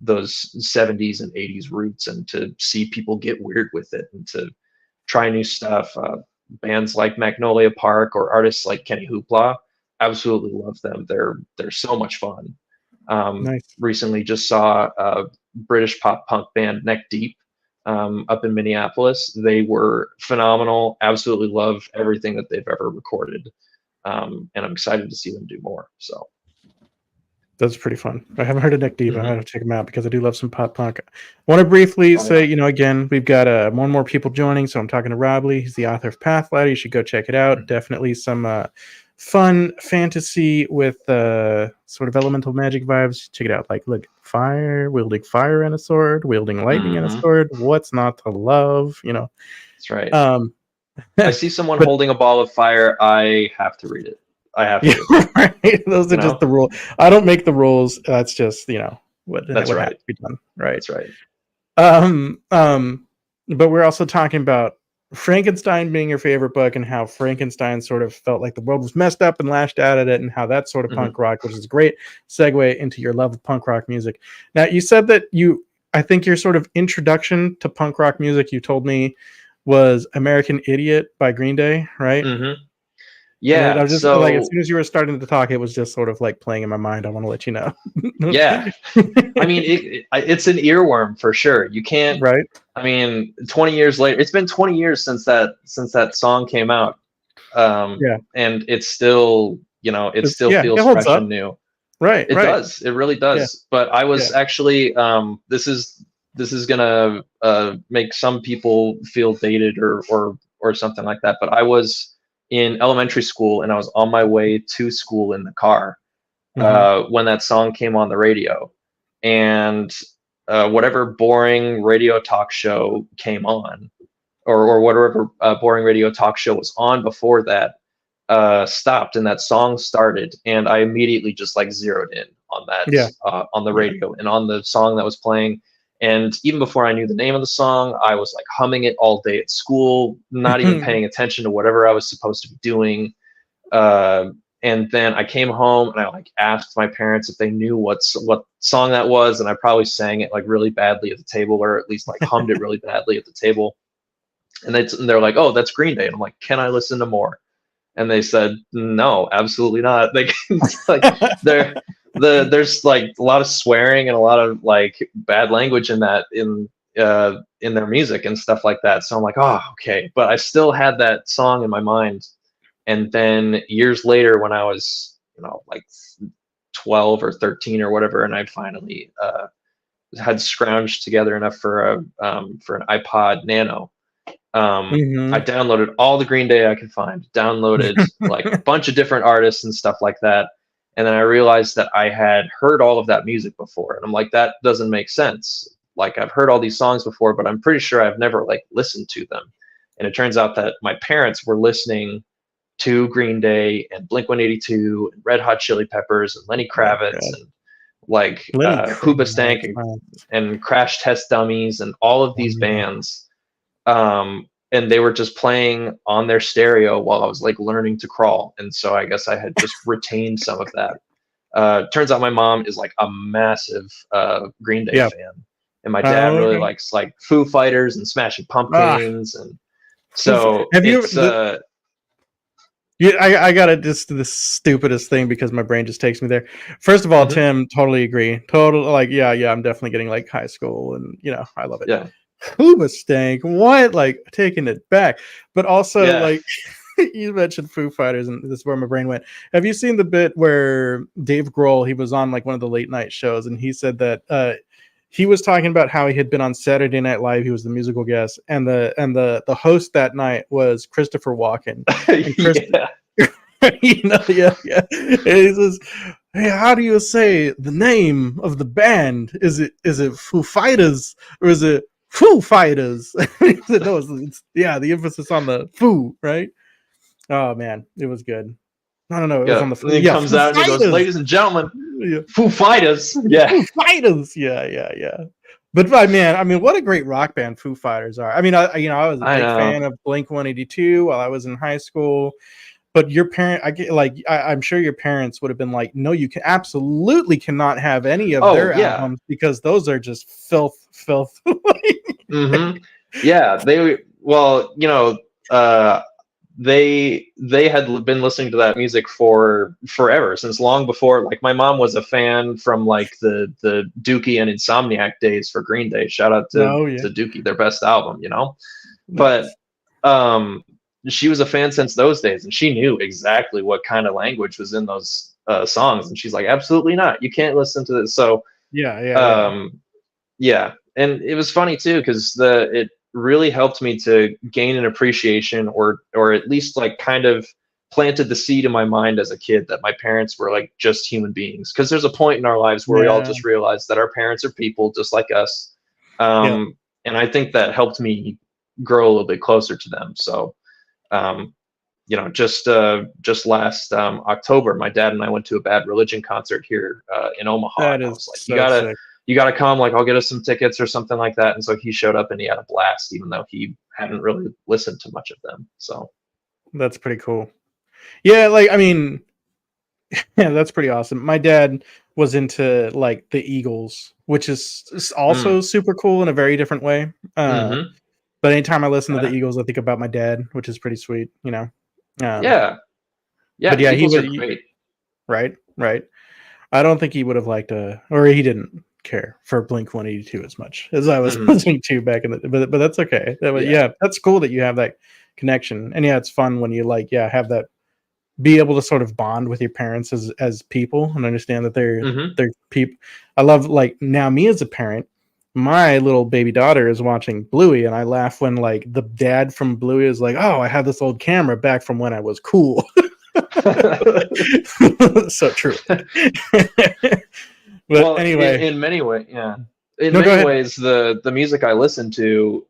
those 70s and 80s roots, and to see people get weird with it and to try new stuff. Bands like Magnolia Park or artists like Kenny Hoopla, absolutely love them. They're so much fun. Nice. Recently, just saw a British pop punk band Neck Deep up in Minneapolis. They were phenomenal. Absolutely love everything that they've ever recorded, and I'm excited to see them do more. So. That's pretty fun. I haven't heard of Nick Deep. I Mhm. have to check him out because I do love some pop punk. I want to briefly Oh say, yeah. again, we've got more and more people joining. So I'm talking to Rob Leigh. He's the author of Pathlighter. You should go check it out. Mhm. Definitely some fun fantasy with sort of elemental magic vibes. Check it out. Like, look, fire, wielding fire and a sword, wielding lightning and a Mhm. sword. What's not to love? That's right. Um, I see someone but holding a ball of fire, I have to read it. I have yeah, to. right. Those are You just know? the rules. I don't make the rules. That's just what That's what has right. to be done, right? That's right. Um, um, but we're also talking about Frankenstein being your favorite book and how Frankenstein sort of felt like the world was messed up and lashed out at it, and how that's sort of Hmm. punk rock, which is a great segue into your love of punk rock music. Now, you said that I think your sort of introduction to punk rock music, you told me, was American Idiot by Green Day, right? Hmm. And I Yeah. was just like, as So soon as you were starting to talk, it was just sort of like playing in my mind. I want to let you know. yeah, I mean, it's an earworm for sure. You can't. Right? I mean, 20 years later, it's been 20 years since that song came out, Yeah. and it's still, it still It feels holds fresh up. and new. Right, It right. does. It really Yeah, does. But I yeah. was actually this is gonna make some people feel dated or something like that. But I was in elementary school and I was on my way to school in the car Mhm. when that song came on the radio, and whatever boring radio talk show came on, or whatever boring radio talk show was on before that stopped and that song started, and I immediately just like zeroed in on that Yeah, on the yeah. radio and on the song that was playing. And even before I knew the name of the song, I was like humming it all day at school, not even paying attention to whatever I was supposed to be doing. Uh, and then I came home and I like asked my parents if they knew what song that was, and I probably sang it like really badly at the table, or at least like hummed it really badly at the table. And they're like, "Oh, that's Green Day," and I'm like, "Can I listen to more?" And they said, no, absolutely not. Like, it's like there's like a lot of swearing and a lot of like bad language in that in their music and stuff like that. So I'm like, oh, okay. But I still had that song in my mind. And then years later, when I was, like 12 or 13 or whatever, and I finally had scrounged together enough for an iPod Nano. I downloaded all the Green Day I could find, downloaded like a bunch of different artists and stuff like that. And then I realized that I had heard all of that music before. And I'm like, that doesn't make sense. Like, I've heard all these songs before, but I'm pretty sure I've never like listened to them. And it turns out that my parents were listening to Green Day and Blink-182 and Red Hot Chili Peppers and Lenny Kravitz and like Hoobastank and Crash Test Dummies and all of these bands. And they were just playing on their stereo while I was like learning to crawl. And so I guess I had just retained some of that. Turns out my mom is like a massive Green Day fan. And my dad really likes like Foo Fighters and Smashing Pumpkins. And so have you I got it. Just the stupidest thing because my brain just takes me there. First of all, Tim, totally agree. Like, yeah, I'm definitely getting like high school, and I love it. Yeah, Hoobastank, what? Like, taking it back, but also like you mentioned Foo Fighters, and this is where my brain went. Have you seen the bit where Dave Grohl, he was on like one of the late night shows, and he said that he was talking about how he had been on Saturday Night Live. He was the musical guest, and the host that night was Christopher Walken. And And he says, "Hey, how do you say the name of the band? Is it Foo Fighters or is it Foo Fighters?" He said, "No, it's the emphasis on the Foo, right?" Oh man, it was good. No, it was on the Foo. He comes out and he goes, "Ladies and gentlemen, Foo Fighters." Yeah, Foo Fighters. Yeah. But I mean, what a great rock band Foo Fighters are. I mean, I was a big fan of Blink-182 while I was in high school. But your parent, I'm sure your parents would have been like, "No, you absolutely cannot have any of their albums because those are just filth." Yeah, they had been listening to that music for forever, since long before. Like, my mom was a fan from like the Dookie and Insomniac days for Green Day. Shout out to Dookie, their best album, But she was a fan since those days, and she knew exactly what kind of language was in those songs. And she's like, "Absolutely not! You can't listen to this." So and it was funny too, because it really helped me to gain an appreciation, or at least like kind of planted the seed in my mind as a kid that my parents were like just human beings. Because there's a point in our lives where we all just realize that our parents are people just like us, and I think that helped me grow a little bit closer to them. So. Just last October, my dad and I went to a Bad Religion concert here in Omaha. That is, I was like, you gotta come. Like, I'll get us some tickets or something like that. And so he showed up, and he had a blast, even though he hadn't really listened to much of them. So that's pretty cool. Yeah, like, I mean, that's pretty awesome. My dad was into like the Eagles, which is also super cool in a very different way. But anytime I listen to the Eagles, I think about my dad, which is pretty sweet, But he was great. Right. I don't think he would have liked or he didn't care for Blink-182 as much as I was listening to back in the. But that's okay. That's cool that you have that connection, and it's fun when you have that, be able to sort of bond with your parents as people and understand that they're people. I love, like, now me as a parent. My little baby daughter is watching Bluey, and I laugh when like the dad from Bluey is like, "Oh, I have this old camera back from when I was cool." So true. But anyway, in many ways, many ways, the music I listen to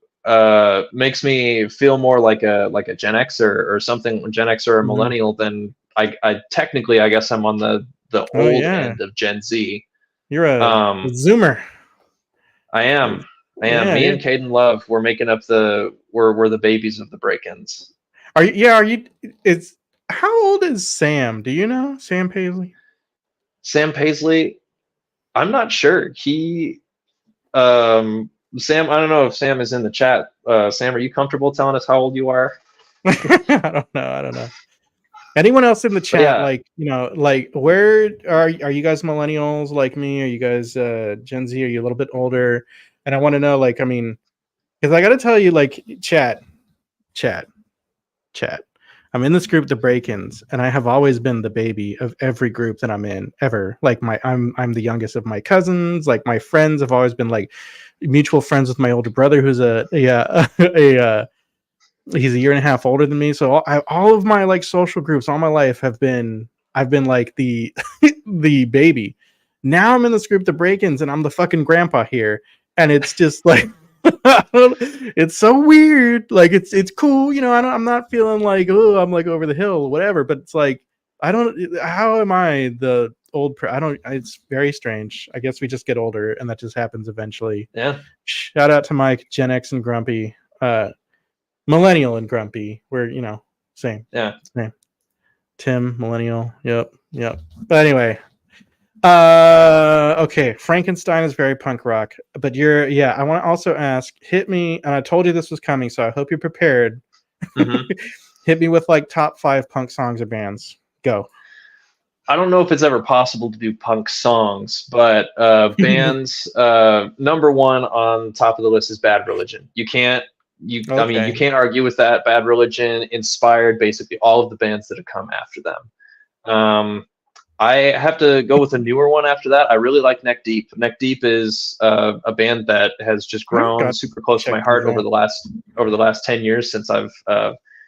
makes me feel more like a Gen Xer or something, Gen X or a millennial than I technically, I guess I'm on the old end of Gen Z. You're a Zoomer. I am. Me and Caden Love, we're making up we're the babies of the break-ins. Are you? How old is Sam? Do you know Sam Paisley? Sam Paisley, I'm not sure. He, Sam, I don't know if Sam is in the chat. Sam, are you comfortable telling us how old you are? I don't know. Anyone else in the chat, yeah. like, like, where are you guys millennials like me? Are you guys Gen Z? Are you a little bit older? And I want to know, like, I mean, because I got to tell you, like, chat. I'm in this group, the Break-ins, and I have always been the baby of every group that I'm in ever. Like, I'm the youngest of my cousins. Like, my friends have always been like mutual friends with my older brother, who's he's a year and a half older than me. So all of my like social groups all my life I've been like the the baby. Now I'm in this group, the Break-ins, and I'm the fucking grandpa here, and it's just like it's so weird. Like it's cool, I'm not feeling like, oh, I'm like over the hill or whatever, but it's like how am I the old I don't it's very strange. I guess we just get older and that just happens eventually. Yeah. Shout out to Mike, Gen X and Grumpy. Millennial and Grumpy. We're, same. Yeah. Same. Tim, millennial. Yep. But anyway. Okay. Frankenstein is very punk rock. But I want to also ask, hit me, and I told you this was coming, so I hope you're prepared. Mm-hmm. Hit me with like top 5 punk songs or bands. Go. I don't know if it's ever possible to do punk songs, but bands, number one on top of the list is Bad Religion. I mean, you can't argue with that. Bad Religion inspired basically all of the bands that have come after them. I have to go with a newer one after that. I really like Neck Deep. Neck Deep is a band that has just grown super close to my heart over the last 10 years since I've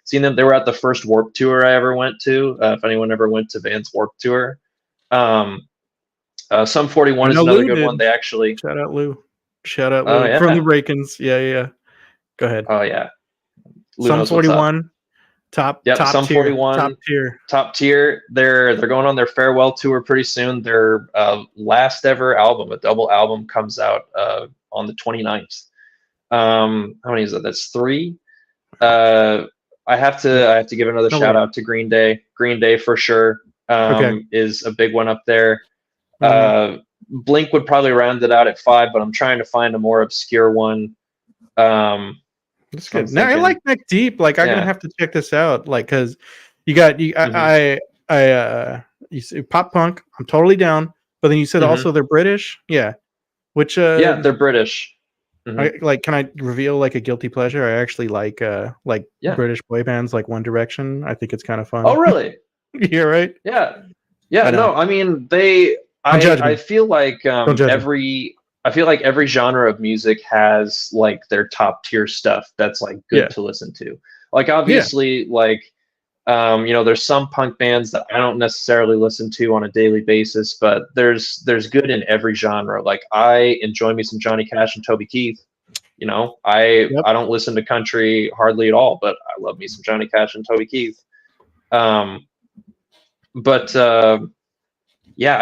seen them. They were at the first Warped Tour I ever went to. If anyone ever went to Van's Warped Tour, Sum 41 is another good one. They actually shout out Lou from the Break-ins. Yeah. Go ahead. Oh yeah, Sum 41. Top Sum tier, 41, top tier. They're going on their farewell tour pretty soon. Their last ever album, a double album, comes out on the 29th. How many is that? That's 3. I have to give another shout out to Green Day. Green Day for sure is a big one up there. Blink would probably round it out at 5, but I'm trying to find a more obscure one. That's good. Now I like Neck Deep. Like I'm gonna have to check this out. Like because you say pop punk. I'm totally down. But then you said also they're British. Yeah. Which they're British. Can I reveal like a guilty pleasure? I actually like British boy bands like One Direction. I think it's kind of fun. Oh really? Yeah, right. Yeah. No, I mean I feel like every genre of music has like their top tier stuff that's like good to listen to. Like obviously like there's some punk bands that I don't necessarily listen to on a daily basis, but there's good in every genre. Like I enjoy me some Johnny Cash and Toby Keith. I don't listen to country hardly at all, but I love me some Johnny Cash and Toby Keith. I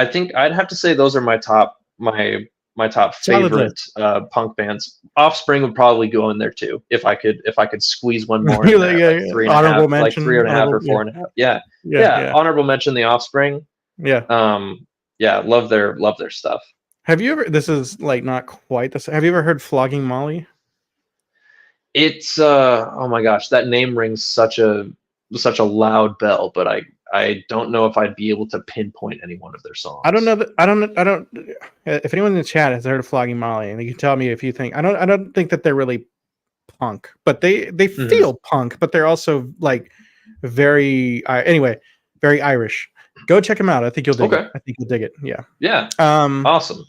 think I'd have to say those are my top favorite punk bands. Offspring would probably go in there too if I could squeeze one more in there, like 3.5, like 3.5 or 4.5. Yeah. Honorable mention the Offspring. Love their stuff. Have you ever? This is like not quite the same. Have you ever heard Flogging Molly? It's oh my gosh, that name rings such a loud bell, but I don't know if I'd be able to pinpoint any one of their songs. I don't know that. I don't. If anyone in the chat has heard of Flogging Molly, and you can tell me if you think I don't think that they're really punk, but they feel punk, but they're also like very very Irish. Go check them out. I think you'll dig it. I think you'll dig it. Yeah. Yeah. Awesome.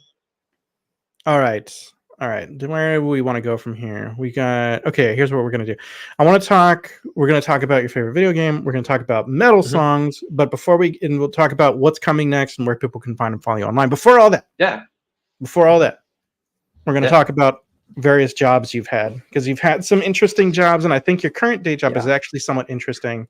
All right. Where do we want to go from here? Here's what we're going to do. We're going to talk about your favorite video game. We're going to talk about metal songs. But we'll talk about what's coming next and where people can find and follow you online. Before all that, we're going to talk about various jobs you've had, because you've had some interesting jobs. And I think your current day job is actually somewhat interesting.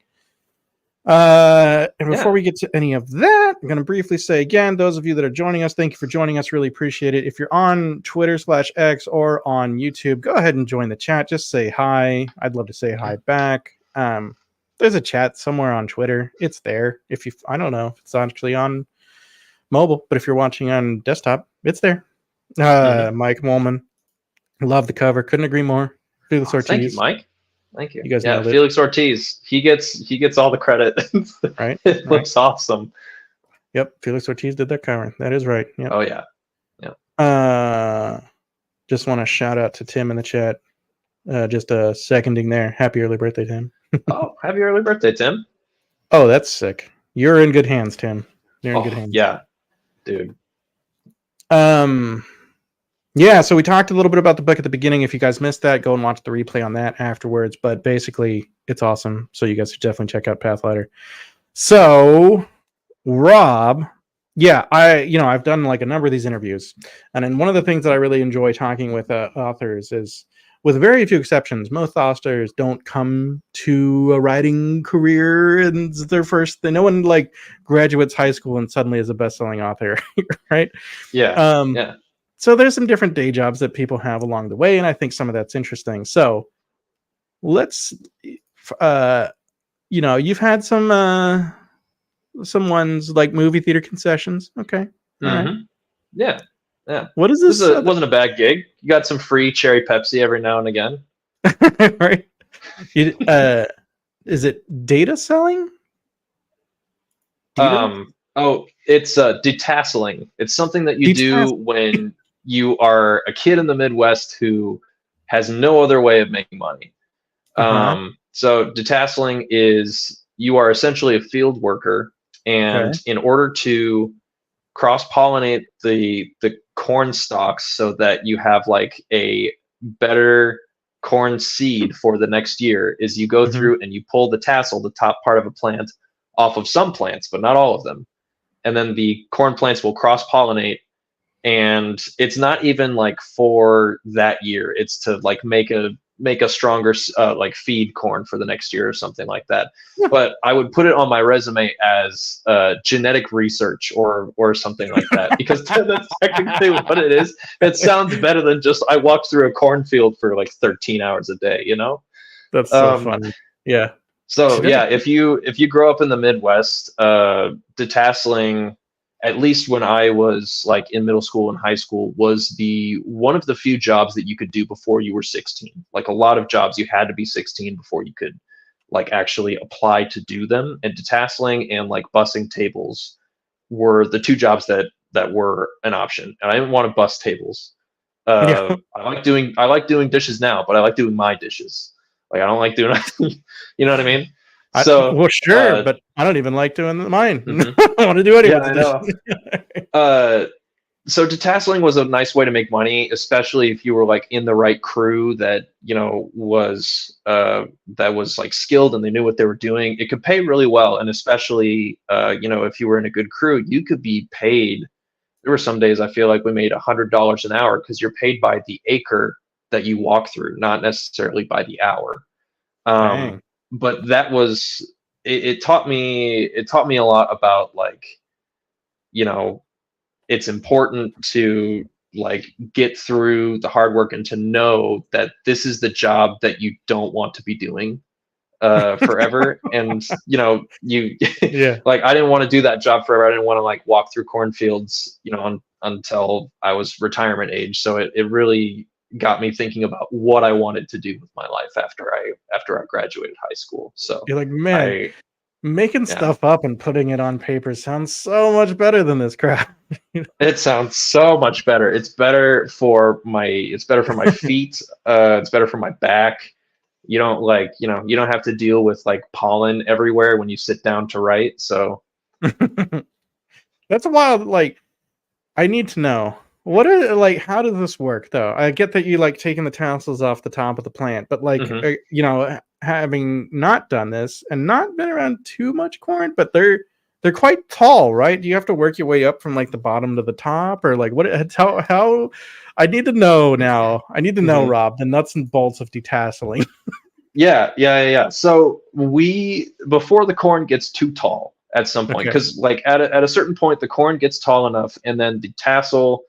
And before we get to any of that, I'm going to briefly say again, those of you that are joining us, thank you for joining us. Really appreciate it. If you're on Twitter/X or on YouTube, go ahead and join the chat. Just say hi. I'd love to say hi back. There's a chat somewhere on Twitter. It's there. I don't know if it's actually on mobile, but if you're watching on desktop, it's there. Mike Molman, love the cover. Couldn't agree more. Do the Ortiz. Thank you, Mike. Thank you. You guys Yeah, nailed it, Felix Ortiz. He gets all the credit. right? It Right. looks awesome. Yep. Felix Ortiz did that cover. That is right. Yep. Oh yeah. Yeah. Just want to shout out to Tim in the chat. Just seconding there. Happy early birthday, Tim. Oh, happy early birthday, Tim. Oh, that's sick. You're in good hands, Tim. You're in good Oh hands. yeah, dude. Yeah, so we talked a little bit about the book at the beginning. If you guys missed that, go and watch the replay on that afterwards. But basically, it's awesome. So you guys should definitely check out Pathlighter. So, Rob, yeah, I've done like a number of these interviews, and then one of the things that I really enjoy talking with authors is, with very few exceptions, most authors don't come to a writing career and it's their first. No one like graduates high school and suddenly is a best-selling author, right? Yeah. Yeah. So there's some different day jobs that people have along the way, and I think some of that's interesting. So let's, you've had some ones like movie theater concessions. Okay, all right. Yeah. Yeah. What is this? Wasn't a bad gig. You got some free cherry Pepsi every now and again. Right? Is it data selling? It's detasseling. It's something that you do when you are a kid in the Midwest who has no other way of making money. So detasseling is, you are essentially a field worker, and in order to cross-pollinate the corn stalks so that you have like a better corn seed for the next year, is you go through and you pull the tassel, the top part of a plant, off of some plants, but not all of them. And then the corn plants will cross-pollinate, and it's not even like for that year. It's to like make a stronger like feed corn for the next year or something like that. But I would put it on my resume as genetic research or something like that, because that's technically what it is. It sounds better than just I walked through a cornfield for like 13 hours a day, you know? That's so funny. Yeah. So yeah, if you grow up in the Midwest, detasseling, at least when I was like in middle school and high school, was one of the few jobs that you could do before you were 16. Like a lot of jobs, you had to be 16 before you could like actually apply to do them. And detasseling and like bussing tables were the two jobs that were an option. And I didn't want to bus tables. I like doing dishes now, but I like doing my dishes. Like I don't like doing, you know what I mean? So well, sure, but I don't even like doing mine. I want to do anything. Yeah, I know. So detasseling was a nice way to make money, especially if you were like in the right crew that was like skilled and they knew what they were doing. It could pay really well, and especially if you were in a good crew, you could be paid. There were some days I feel like we made $100 an hour, because you're paid by the acre that you walk through, not necessarily by the hour. But that was it taught me a lot about like, it's important to like get through the hard work and to know that this is the job that you don't want to be doing forever. And like I didn't want to do that job forever. I didn't want to like walk through cornfields until I was retirement age. So it really got me thinking about what I wanted to do with my life after I graduated high school. So you're like, man, making stuff up and putting it on paper sounds so much better than this crap. It sounds so much better. It's better for my feet. It's better for my back. You don't you don't have to deal with like pollen everywhere when you sit down to write. So that's a wild, like, I need to know. How does this work though? I get that you like taking the tassels off the top of the plant, but like, having not done this and not been around too much corn, but they're quite tall, right? Do you have to work your way up from like the bottom to the top, or like how I need to know now. I need to know, Rob, the nuts and bolts of detasseling. Yeah. So before the corn gets too tall at some point, because like at a certain point, the corn gets tall enough, and then the tassel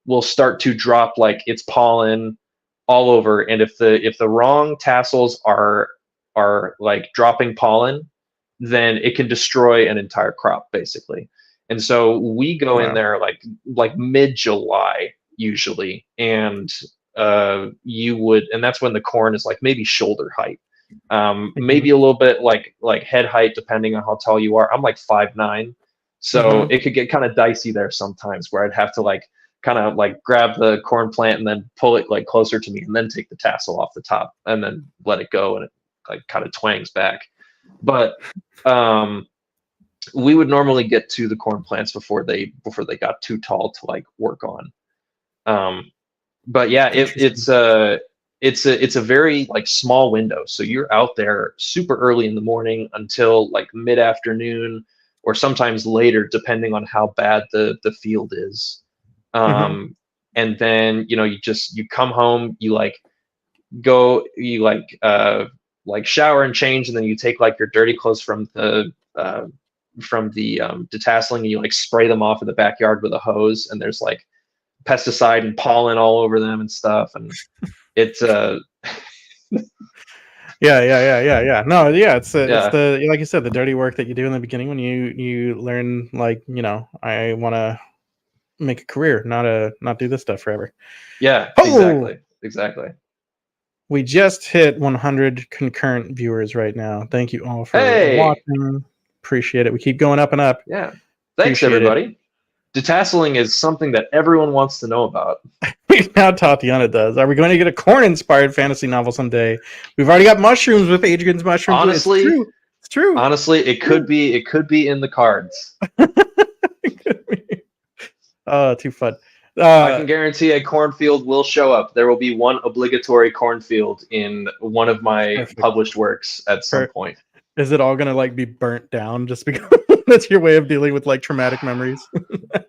will start to drop like its pollen all over. And if the wrong tassels are like dropping pollen, then it can destroy an entire crop basically. And so we go in there like mid-July usually, and and that's when the corn is like maybe shoulder height. Maybe a little bit like head height, depending on how tall you are. I'm like 5'9", so it could get kind of dicey there sometimes, where I'd have to like kind of like grab the corn plant and then pull it like closer to me, and then take the tassel off the top, and then let it go, and it like kind of twangs back. But we would normally get to the corn plants before they got too tall to like work on. But yeah, it's a very like small window. So you're out there super early in the morning until like mid-afternoon, or sometimes later, depending on how bad the field is. And then, you know, you come home, you like go, you like shower and change, and then you take like your dirty clothes from the detasseling, and you like spray them off in the backyard with a hose, and there's like pesticide and pollen all over them and stuff, and it's yeah. No, yeah, it's yeah, the, like you said, the dirty work that you do in the beginning when you learn, like, you know, I want to make a career, not do this stuff forever. yeah, Oh, exactly. we just hit 100 concurrent viewers right now. Thank you all for watching. Appreciate it. We keep going up and up. Yeah, thanks everybody. Detasseling is something that everyone wants to know about. Now Tatiana does. Are we going to get a corn-inspired fantasy novel someday? We've already got mushrooms with Adrian's mushrooms. Honestly, it's true. Honestly, it could be in the cards. Oh, too fun. I can guarantee a cornfield will show up. There will be one obligatory cornfield in one of my published works at some point. Is it all gonna like be burnt down just because that's your way of dealing with like traumatic memories?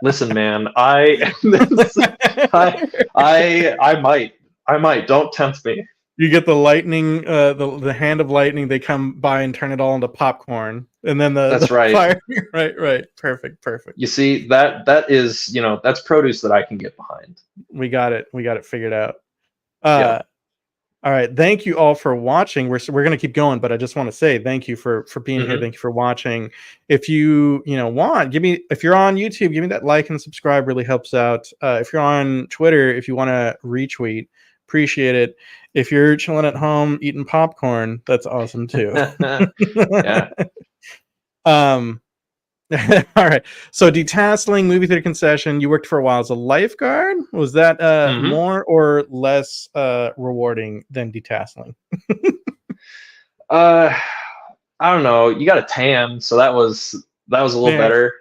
Listen, man, I might. Don't tempt me. You get the lightning, the hand of lightning. They come by and turn it all into popcorn, and then the right. Fire. Right. Perfect. You see, that is, you know, that's produce that I can get behind. We got it figured out. Yeah. All right. Thank you all for watching. We're going to keep going, but I just want to say thank you for being here. Thank you for watching. If you want, if you're on YouTube, give me that like and subscribe. Really helps out. If you're on Twitter, if you want to retweet, appreciate it. If you're chilling at home eating popcorn, that's awesome too. Yeah. All right. So detasseling, movie theater concession, you worked for a while as a lifeguard. Was that more or less rewarding than detasseling? I don't know. You got a tan, so that was a little better.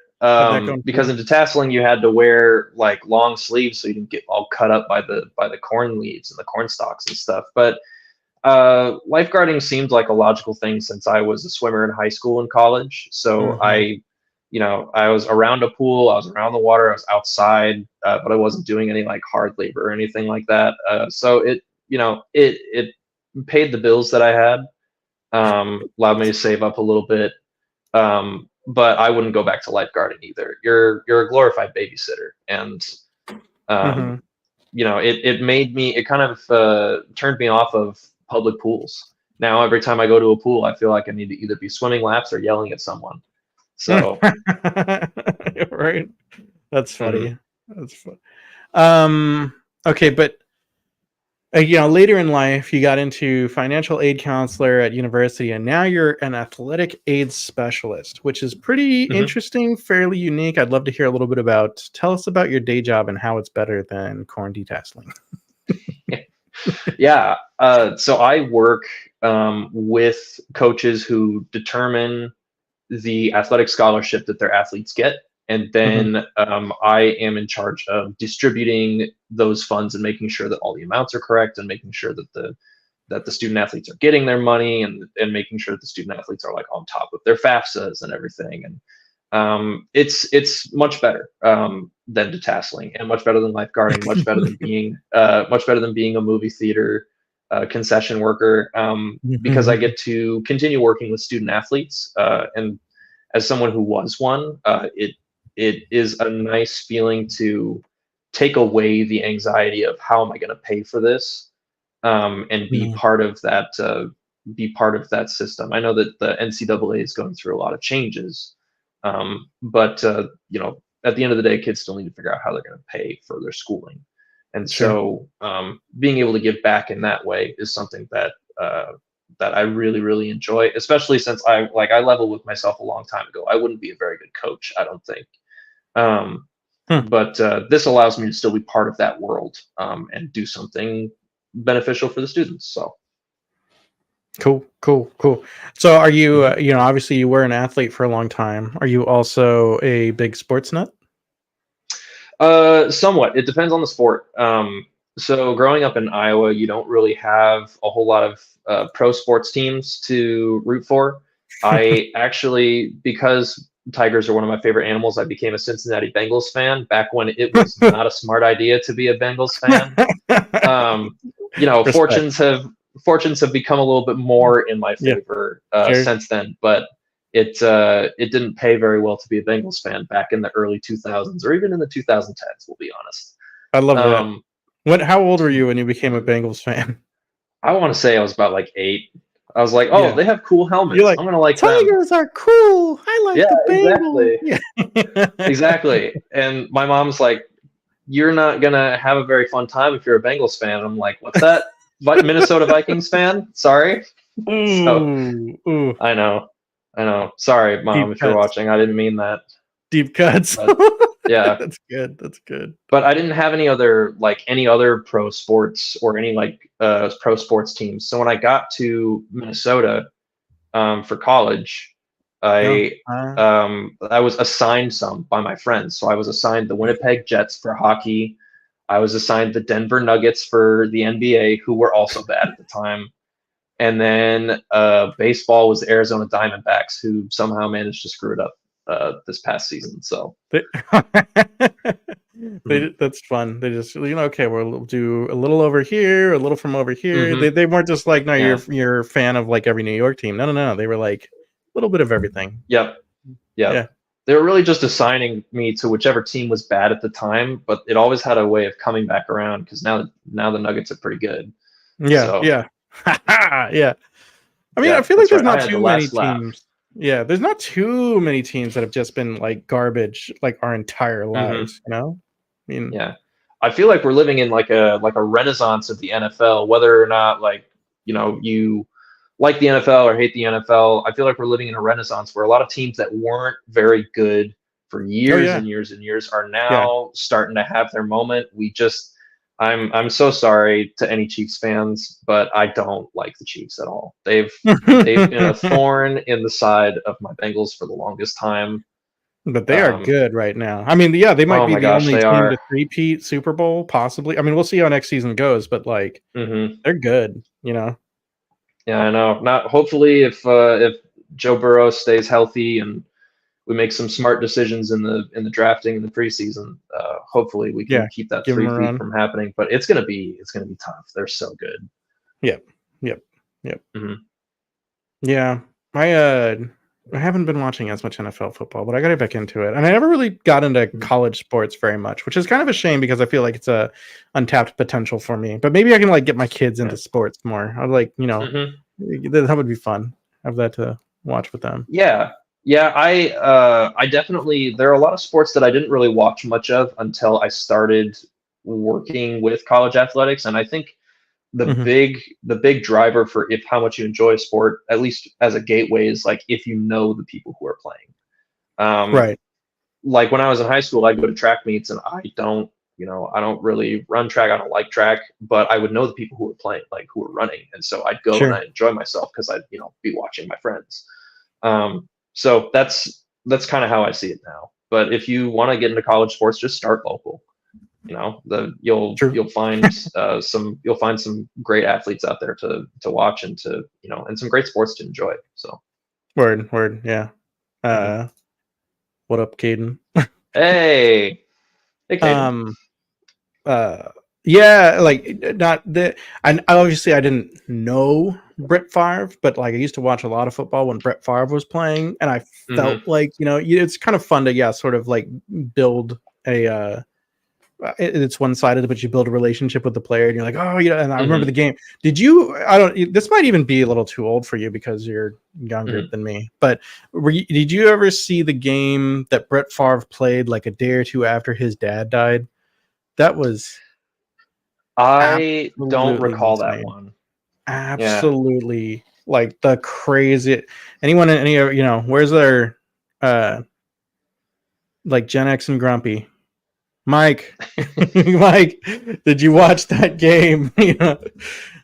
Because in detasseling you had to wear like long sleeves so you didn't get all cut up by the corn leaves and the corn stalks and stuff. But lifeguarding seemed like a logical thing since I was a swimmer in high school and college. So I was around a pool, I was around the water, I was outside, but I wasn't doing any like hard labor or anything like that. So it paid the bills that I had, allowed me to save up a little bit. But I wouldn't go back to lifeguarding either. You're a glorified babysitter, and it kind of turned me off of public pools. Now every time I go to a pool, I feel like I need to either be swimming laps or yelling at someone. So right, that's funny. That's fun. Okay, but later in life, you got into financial aid counselor at university, and now you're an athletic aid specialist, which is pretty interesting, fairly unique. I'd love to hear a little bit tell us about your day job and how it's better than corn detasseling. Yeah. So I work with coaches who determine the athletic scholarship that their athletes get. And then I am in charge of distributing those funds and making sure that all the amounts are correct, and making sure that the student athletes are getting their money, and making sure that the student athletes are like on top of their FAFSAs and everything. And it's much better than detasseling, and much better than lifeguarding, much better than being a movie theater concession worker, because I get to continue working with student athletes, and as someone who was one, it is a nice feeling to take away the anxiety of how am I going to pay for this, and be part of that system. I know that the NCAA is going through a lot of changes, but at the end of the day, kids still need to figure out how they're going to pay for their schooling. And so being able to give back in that way is something that that I really, really enjoy, especially since I leveled with myself a long time ago. I wouldn't be a very good coach, I don't think. But this allows me to still be part of that world and do something beneficial for the students. So Cool. So are you, obviously you were an athlete for a long time. Are you also a big sports nut? somewhat. It depends on the sport. So growing up in Iowa, you don't really have a whole lot of pro sports teams to root for. I actually, because tigers are one of my favorite animals, I became a Cincinnati Bengals fan back when it was not a smart idea to be a Bengals fan. Respect. Fortunes have become a little bit more in my Yeah, favor sure. since then, but it didn't pay very well to be a Bengals fan back in the early 2000s or even in the 2010s. We'll be honest. I love that. Um, How old were you when you became a Bengals fan? I want to say I was about like 8. I was like, oh, Yeah. they have cool You're helmets. like, I'm gonna like them. Tigers are cool. I like Yeah, the Bengals. exactly, Yeah. exactly. And my mom's like, you're not gonna have a very fun time if you're a Bengals fan. I'm like, what's that? Minnesota Vikings fan? Sorry. So Ooh. I know. Sorry, Deep mom, if you're cuts. watching. I didn't mean that. Deep cuts. But yeah. That's good. That's good. But I didn't have any other pro sports or any pro sports teams. So when I got to Minnesota for college, No. I was assigned some by my friends. So I was assigned the Winnipeg Jets for hockey. I was assigned the Denver Nuggets for the NBA, who were also bad at the time. And then baseball was the Arizona Diamondbacks, who somehow managed to screw it up this past season. So That's fun. They just, okay, we'll do a little over here, a little from over here. Mhm. They weren't just like, no, Yeah. you're a fan of like every New York team. No. They were like a little bit of everything. Yep. Yeah. They were really just assigning me to whichever team was bad at the time, but it always had a way of coming back around because now the Nuggets are pretty good. Yeah. So Yeah. Yeah. I mean, I yeah, feel like that's there's right. I not had the too many last laugh. teams. Yeah, there's not too many teams that have just been like garbage like our entire lives, I mean, Yeah. I feel like we're living in like a renaissance of the NFL, whether or not you like the NFL or hate the NFL. I feel like we're living in a renaissance where a lot of teams that weren't very good for oh years yeah. and years and years are Yeah. now starting to have their moment. I'm so sorry to any Chiefs fans, but I don't like the Chiefs at all. They've been a thorn in the side of my Bengals for the longest time. But they are good right now. I mean, yeah, they might Oh be my the gosh, only they team are. to three-peat Super Bowl, possibly. I mean, we'll see how next season goes, but like Hmm. they're good, Yeah, I know. Not hopefully if Joe Burrow stays healthy and we make some smart decisions in the drafting in the preseason. Hopefully we can Yeah, keep that give them a three-peat run. from happening. But it's gonna be tough. They're so good. Yep. Hmm. Yeah. I haven't been watching as much NFL football, but I got to get back into it. And I never really got into college sports very much, which is kind of a shame because I feel like it's a untapped potential for me. But maybe I can like get my kids into sports more. I'd like, Hmm. that would be fun. Have that to watch with them. Yeah, yeah. I definitely there are a lot of sports that I didn't really watch much of until I started working with college athletics, and I think Mhm. the big driver for if how much you enjoy a sport, at least as a gateway, is like if you know the people who are playing. Um, Right. like when I was in high school, I'd go to track meets, and I don't really run track. I don't like track, but I would know the people who were playing, like who were running, and so I'd go and Sure. I enjoy myself because I'd be watching my friends. So that's kind of how I see it now. But if you want to get into college sports, just start local. True. You'll find some great athletes out there to watch and and some great sports to enjoy. So Word. Yeah. mhm. Uh, what up, Caden? Hey, hey, Caden. Um, uh, yeah, like not the. And obviously, I didn't know Brett Favre, but like I used to watch a lot of football when Brett Favre was playing, and I Hmm. felt like it's kind of fun to sort of like build a. It's one-sided, but you build a relationship with the player, and you're like, oh, And I remember Hmm. the game. Did you? I don't. This might even be a little too old for you because you're younger Hmm. than me. But did you ever see the game that Brett Favre played like a day or two after his dad died? That was I don't absolutely recall that insane. one. Yeah. Absolutely like the crazy. Anyone, any you know, where's their like Gen X and Grumpy? Mike, Mike, did you watch that game? You know,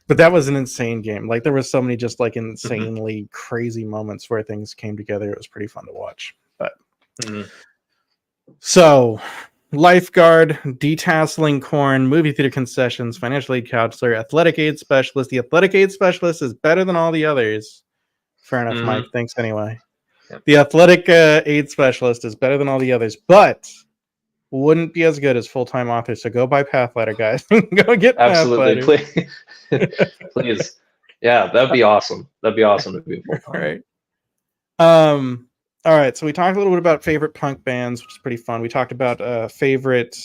but that was an insane game. Like there was so many just like insanely crazy moments where things came together. It was pretty fun to watch. But so, lifeguard, detasseling corn, movie theater concessions, financial aid counselor, athletic aid specialist. The athletic aid specialist is better than all the others. Fair enough, Mike. Thanks anyway. Yep. The athletic aid specialist is better than all the others, but wouldn't be as good as full-time author. So go buy Pathlighter, guys. Go get Absolutely, Pathlighter. please, please. Yeah, that'd be awesome. That'd be awesome to be full-time. Right. All right. So we talked a little bit about favorite punk bands, which is pretty fun. We talked about favorite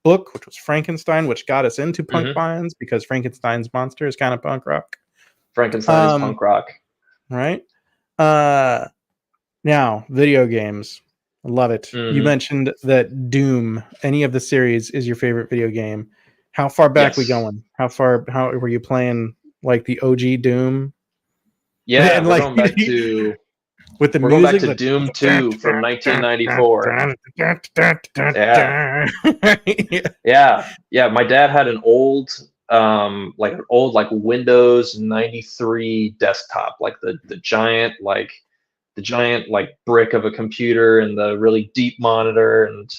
book, which was Frankenstein, which got us into punk bands because Frankenstein's monster is kind of punk rock. Frankenstein is punk rock. Right. Now, video games. I love it. You mentioned that Doom, any of the series, is your favorite video game. How far back we going? How were you playing like the OG Doom? Yeah, and we're like, going back to with the we're music, going back to Doom 2 from 1994. Yeah. My dad had an old Windows 93 desktop, like the giant brick of a computer and the really deep monitor, and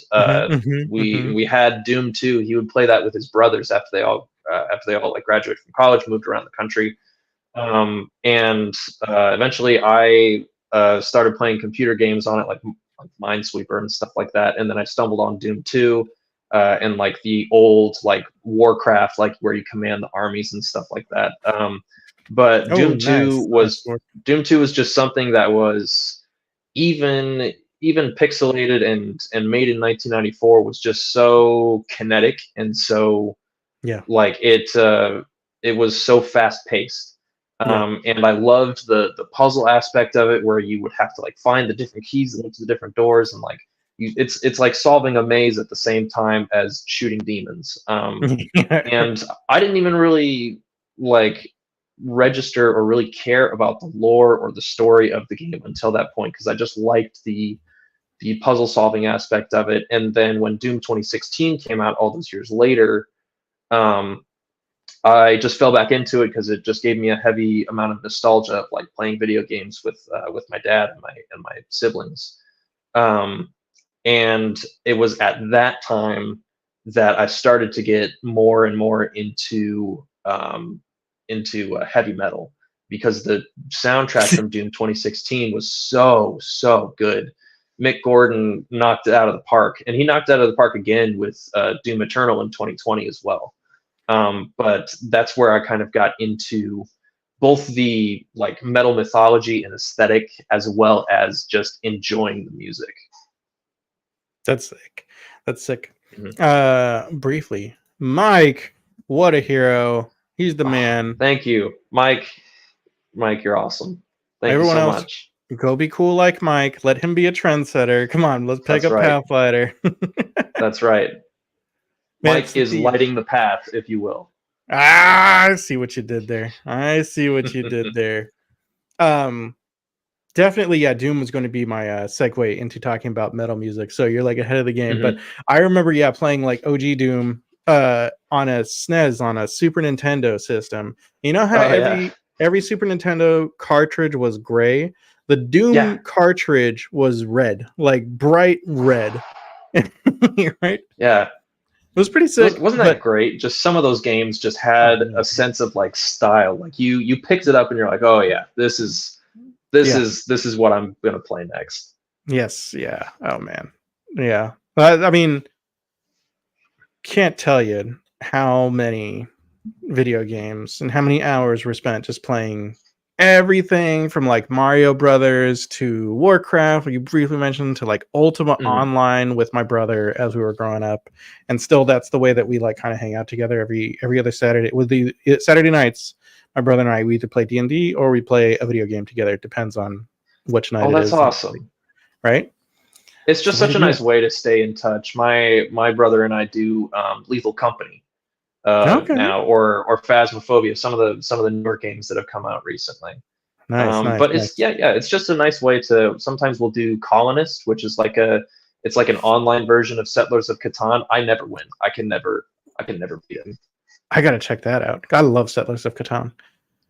we had Doom 2. He would play that with his brothers after they all like graduated from college, moved around the country, and eventually I started playing computer games on it, like Minesweeper and stuff like that, and then I stumbled on Doom 2 and like the old like Warcraft, like where you command the armies and stuff like that. But Doom 2 was just something that was even pixelated and made in 1994, was just so kinetic and so like it was so fast paced. And I loved the puzzle aspect of it, where you would have to like find the different keys that led to the different doors, and like it's like solving a maze at the same time as shooting demons. And I didn't even really like register or really care about the lore or the story of the game until that point, because I just liked the puzzle solving aspect of it. And then when Doom 2016 came out all those years later, I just fell back into it because it just gave me a heavy amount of nostalgia of like playing video games with my dad and my siblings. And it was at that time that I started to get more and more into heavy metal, because the soundtrack from Doom 2016 was so good. Mick Gordon knocked it out of the park, and he knocked it out of the park again with Doom Eternal in 2020 as well. But that's where I kind of got into both the like metal mythology and aesthetic, as well as just enjoying the music. That's sick. Briefly, Mike, what a hero. He's the man. Thank you, Mike. Mike, you're awesome. Thank Everyone you so else, much. Go be cool like Mike. Let him be a trendsetter. Come on, let's pick up Pathlighter. That's right. Mike is lighting the path, if you will. I see what you did there. Definitely, yeah, Doom was going to be my segue into talking about metal music. So you're like ahead of the game. But I remember, playing like OG Doom on a SNES, on a Super Nintendo system. You know how every Super Nintendo cartridge was gray? The Doom cartridge was red, like bright red. Right? Yeah. It was pretty sick. Wasn't that great? Just some of those games just had a sense of like style. Like you picked it up and you're like, oh yeah, this is what I'm gonna play next. Yes. Yeah. Oh man. Yeah. I mean, can't tell you how many video games and how many hours were spent just playing everything from like Mario Brothers to Warcraft, like you briefly mentioned, to like Ultima Online with my brother as we were growing up. And still, that's the way that we like kind of hang out together every other Saturday. With the Saturday nights, my brother and I, we either play D&D or we play a video game together. It depends on which night it is. Oh, that's awesome. Right? It's just such a nice way to stay in touch. My brother and I do Lethal Company now, or Phasmophobia, some of the newer games that have come out recently. Nice. But it's just a nice way to. Sometimes we'll do Colonist, which is like it's like an online version of Settlers of Catan. I never win. I can never beat him. I gotta check that out. I love Settlers of Catan.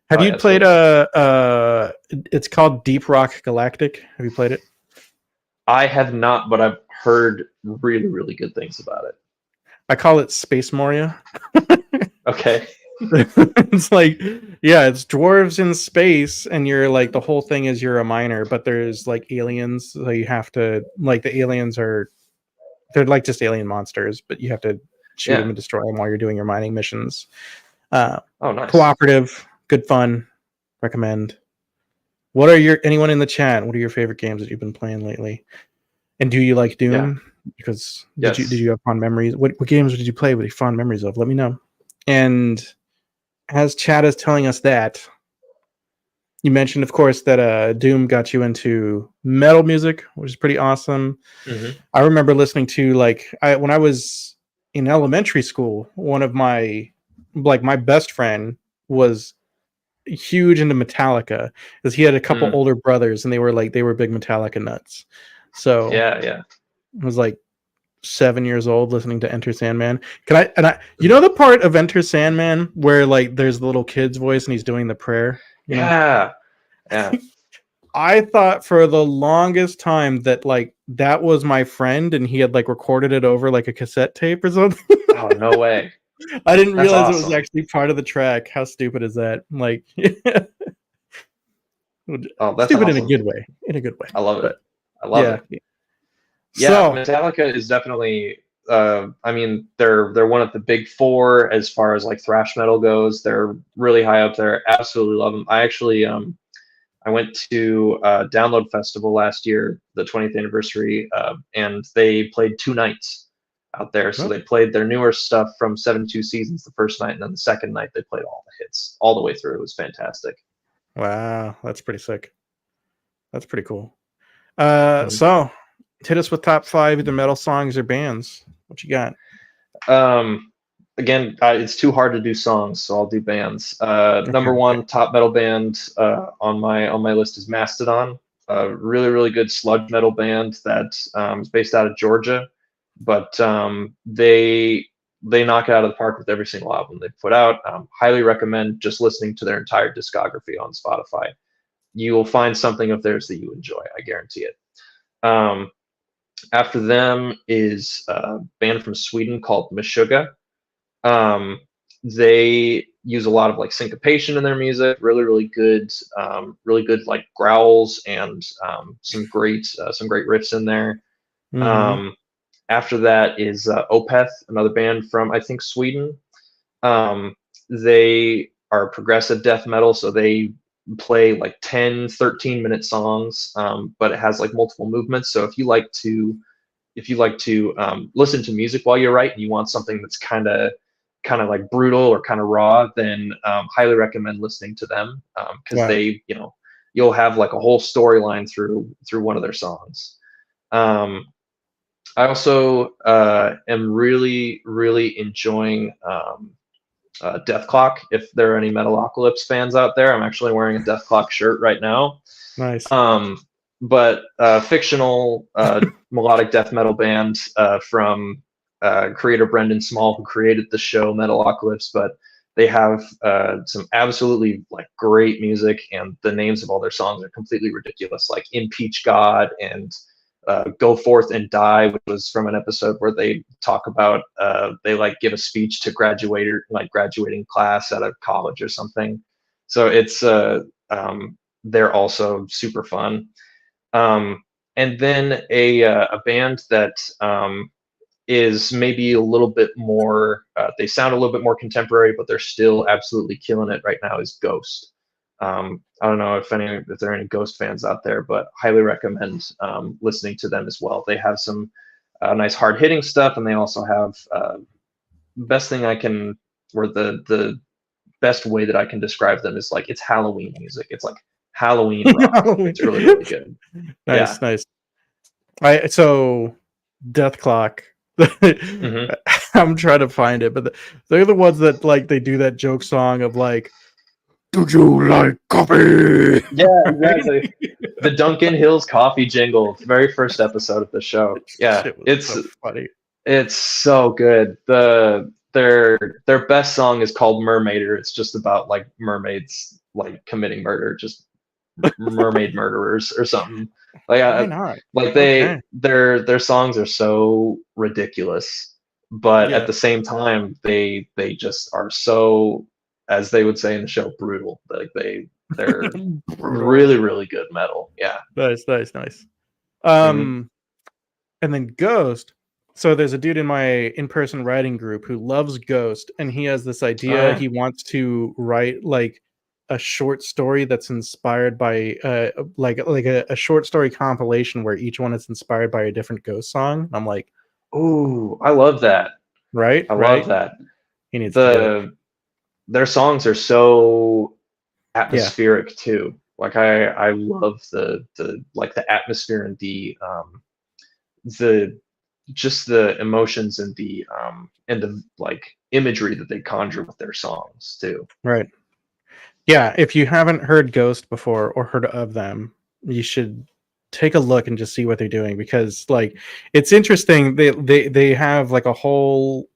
Have Oh, you yeah, played so it's called Deep Rock Galactic? Have you played it? I have not, but I've heard really, really good things about it. I call it Space Moria. Okay. It's like, yeah, it's dwarves in space, and you're like, the whole thing is you're a miner, but there's like aliens, so you have to, like, the aliens they're like just alien monsters, but you have to shoot them Yeah. and destroy them while you're doing your mining missions. Oh, nice. Cooperative, good fun, recommend. Anyone in the chat, what are your favorite games that you've been playing lately? And do you like Doom? Yeah. Because Yes. did you have fond memories? What games did you play with fond memories of? Let me know. And as Chad is telling us that, you mentioned, of course, that Doom got you into metal music, which is pretty awesome. Mm-hmm. I remember listening to, like, when I was in elementary school, one of my best friend was huge into Metallica, because he had a couple older brothers, and they were big Metallica nuts. So Yeah. I was like 7 years old listening to Enter Sandman. You know the part of Enter Sandman where, like, there's the little kid's voice and he's doing the prayer? You know? Yeah. I thought for the longest time that, like, that was my friend and he had, like, recorded it over like a cassette tape or something. Oh, no way. I didn't That's realize it was awesome. actually part of the track. How stupid is that? Like, Oh, that's stupid awesome. in a good way. In a good way. I love it. But, I love it. Yeah, So, Metallica is definitely. I mean, they're one of the big four as far as like thrash metal goes. They're really high up there. Absolutely love them. I actually I went to Download Festival last year, the 20th anniversary, and they played 2 nights out there. So they played their newer stuff from 72 Seasons the first night, and then the second night they played all the hits all the way through. It was fantastic. wow, that's pretty sick. That's pretty cool. Mhm. So hit us with top 5 either metal songs or bands. What you got? Again, it's too hard to do songs, so I'll do bands. Number one top metal band on my list is Mastodon. A really, really good sludge metal band that is based out of Georgia, but they knock it out of the park with every single album they put out. Highly recommend just listening to their entire discography on Spotify. You will find something of theirs that you enjoy. I guarantee it. After them is a band from Sweden called Meshuggah. They use a lot of like syncopation in their music, really good like growls and some great riffs in there. After that is Opeth, another band from I think Sweden. They are progressive death metal, so they play like 10 13-minute songs, but it has like multiple movements. So if you like to listen to music while you write and you want something that's kind of like brutal or kind of raw, then highly recommend listening to them, because they, you'll have like a whole storyline through one of their songs. I also am really enjoying Death Clock. If there are any Metalocalypse fans out there, I'm actually wearing a Death Clock shirt right now. Nice. But fictional melodic death metal band from creator Brendan Small, who created the show Metalocalypse, but they have some absolutely like great music, and the names of all their songs are completely ridiculous, like Impeach God and Go Forth and Die, which was from an episode where they talk about they like give a speech to graduating class at a college or something. So it's they're also super fun. And then a band that is maybe a little bit more, they sound a little bit more contemporary, but they're still absolutely killing it right now, is Ghost. I don't know if there are any Ghost fans out there, but highly recommend listening to them as well. They have some nice hard hitting stuff, and they also have the best way that I can describe them is like it's Halloween music. It's like Halloween rock. It's really good. Nice. So Death Clock. I'm trying to find it, but they're the ones that like they do that joke song of like, Do you like coffee? Yeah, Right? exactly. The Duncan Hills coffee jingle, very first episode of the show. Yeah, Shit was so funny. it's so good. Their best song is called Mermaider. It's just about like mermaids like committing murder, just mermaid murderers or something. Like Why not? like Okay. their songs are so ridiculous, but at Yeah. the same time they just are so, as they would say in the show, brutal. Like they're Brutal. really really good metal. Yeah. Nice, nice, nice. Hmm. And then Ghost. So there's a dude in my in-person writing group who loves Ghost, and he has this Oh idea. yeah. He wants to write like a short story that's inspired by like a short story compilation where each one is inspired by a different Ghost song. I'm like, Ooh, I love that. right, I love right. that. He needs to do it. The Their songs are so Yeah, atmospheric too. Like I love the like the atmosphere and the just the emotions and the like imagery that they conjure with their songs too. right. Yeah, if you haven't heard Ghost before or heard of them, you should take a look and just see what they're doing, because like it's interesting. They have like a whole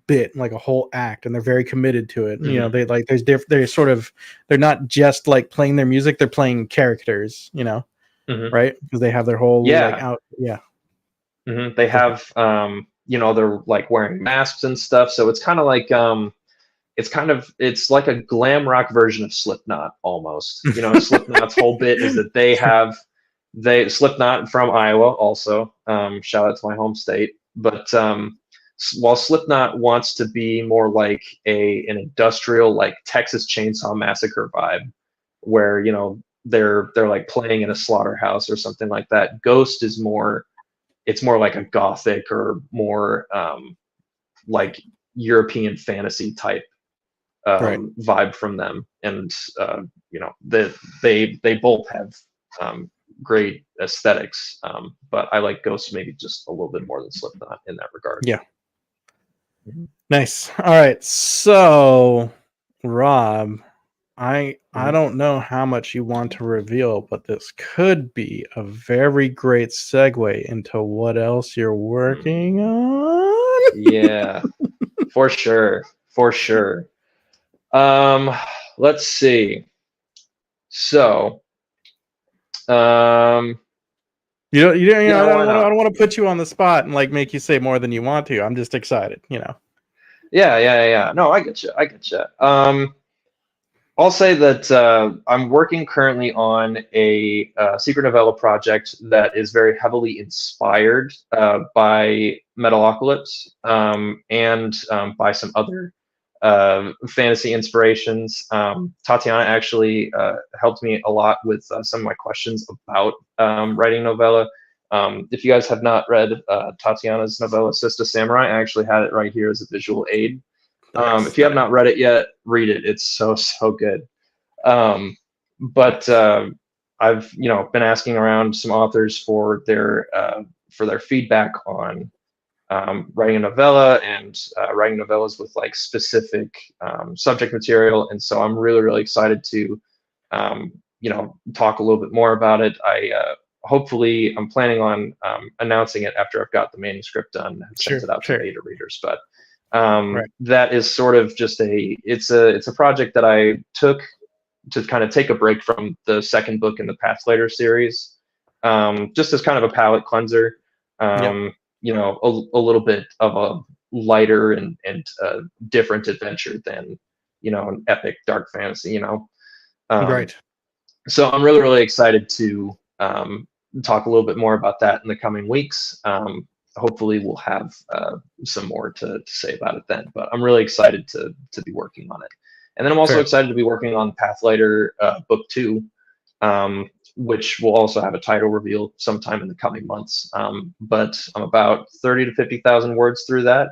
bit, like a whole act, and they're very committed to it. You know, Hmm. they like they're sort of, they're not just like playing their music, they're playing characters, you know, Hmm. right? Because they have their whole like Yeah. out, yeah. They Go ahead. have they're like wearing masks and stuff, so it's kind of like it's like a glam rock version of Slipknot almost. You know, Slipknot's whole bit is that they Slipknot from Iowa also. Shout out to my home state. But while Slipknot wants to be more like an industrial like Texas Chainsaw Massacre vibe, where they're like playing in a slaughterhouse or something like that. Ghost is more, it's more like a gothic or more like European fantasy type Right. vibe from them, and they both have um, great aesthetics, but I like Ghost maybe just a little bit more than Slipknot in that regard. Yeah. Mhm. Nice. All right. So, Rob, I Mhm. don't know how much you want to reveal, but this could be a very great segue into what else you're Mm. working on. Yeah, for sure, for sure. Um, let's see. So, um, I yeah, why don't not? want to put you on the spot and like make you say more than you want to. I'm just excited, you know. Yeah. No, I get you. I get you. I'll say that I'm working currently on a secret novella project that is very heavily inspired by Metalocalypse and by some other fantasy inspirations. Tatiana actually helped me a lot with some of my questions about writing novella. If you guys have not read Tatiana's novella Sista Samurai, I actually had it right here as a visual aid. Nice, If you have nice. not read it yet, read it. It's so so good. Um, but I've been asking around some authors for their feedback on writing a novella and writing novellas with like specific subject material. And so I'm really really excited to talk a little bit more about it. Hopefully I'm planning on announcing it after I've got the manuscript done and sent Sure, it out to sure. beta readers. But Right. that is sort of just it's a project that I took to kind of take a break from the second book in the Pathlighter series, just as kind of a palate cleanser. Yep. A little bit of a lighter and different adventure than an epic dark fantasy. Um, Right. so I'm really really excited to talk a little bit more about that in the coming weeks. Hopefully we'll have some more to say about it then. But I'm really excited to be working on it. And then I'm also Fair. excited to be working on Pathlighter Book 2, which will also have a title reveal sometime in the coming months. But I'm about 30 to 50,000 words through that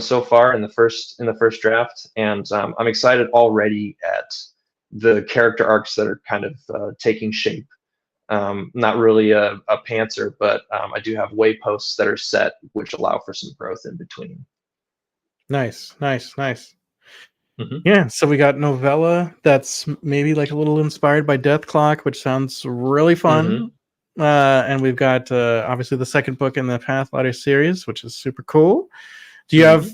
so far in the first draft, and I'm excited already at the character arcs that are kind of taking shape. Not really a pantser, but I do have wayposts that are set, which allow for some growth in between. Nice, nice, nice. Yeah, so we got novella that's maybe like a little inspired by Death Clock, which sounds really fun. And we've got obviously the second book in the Pathlighter series, which is super cool. Do you have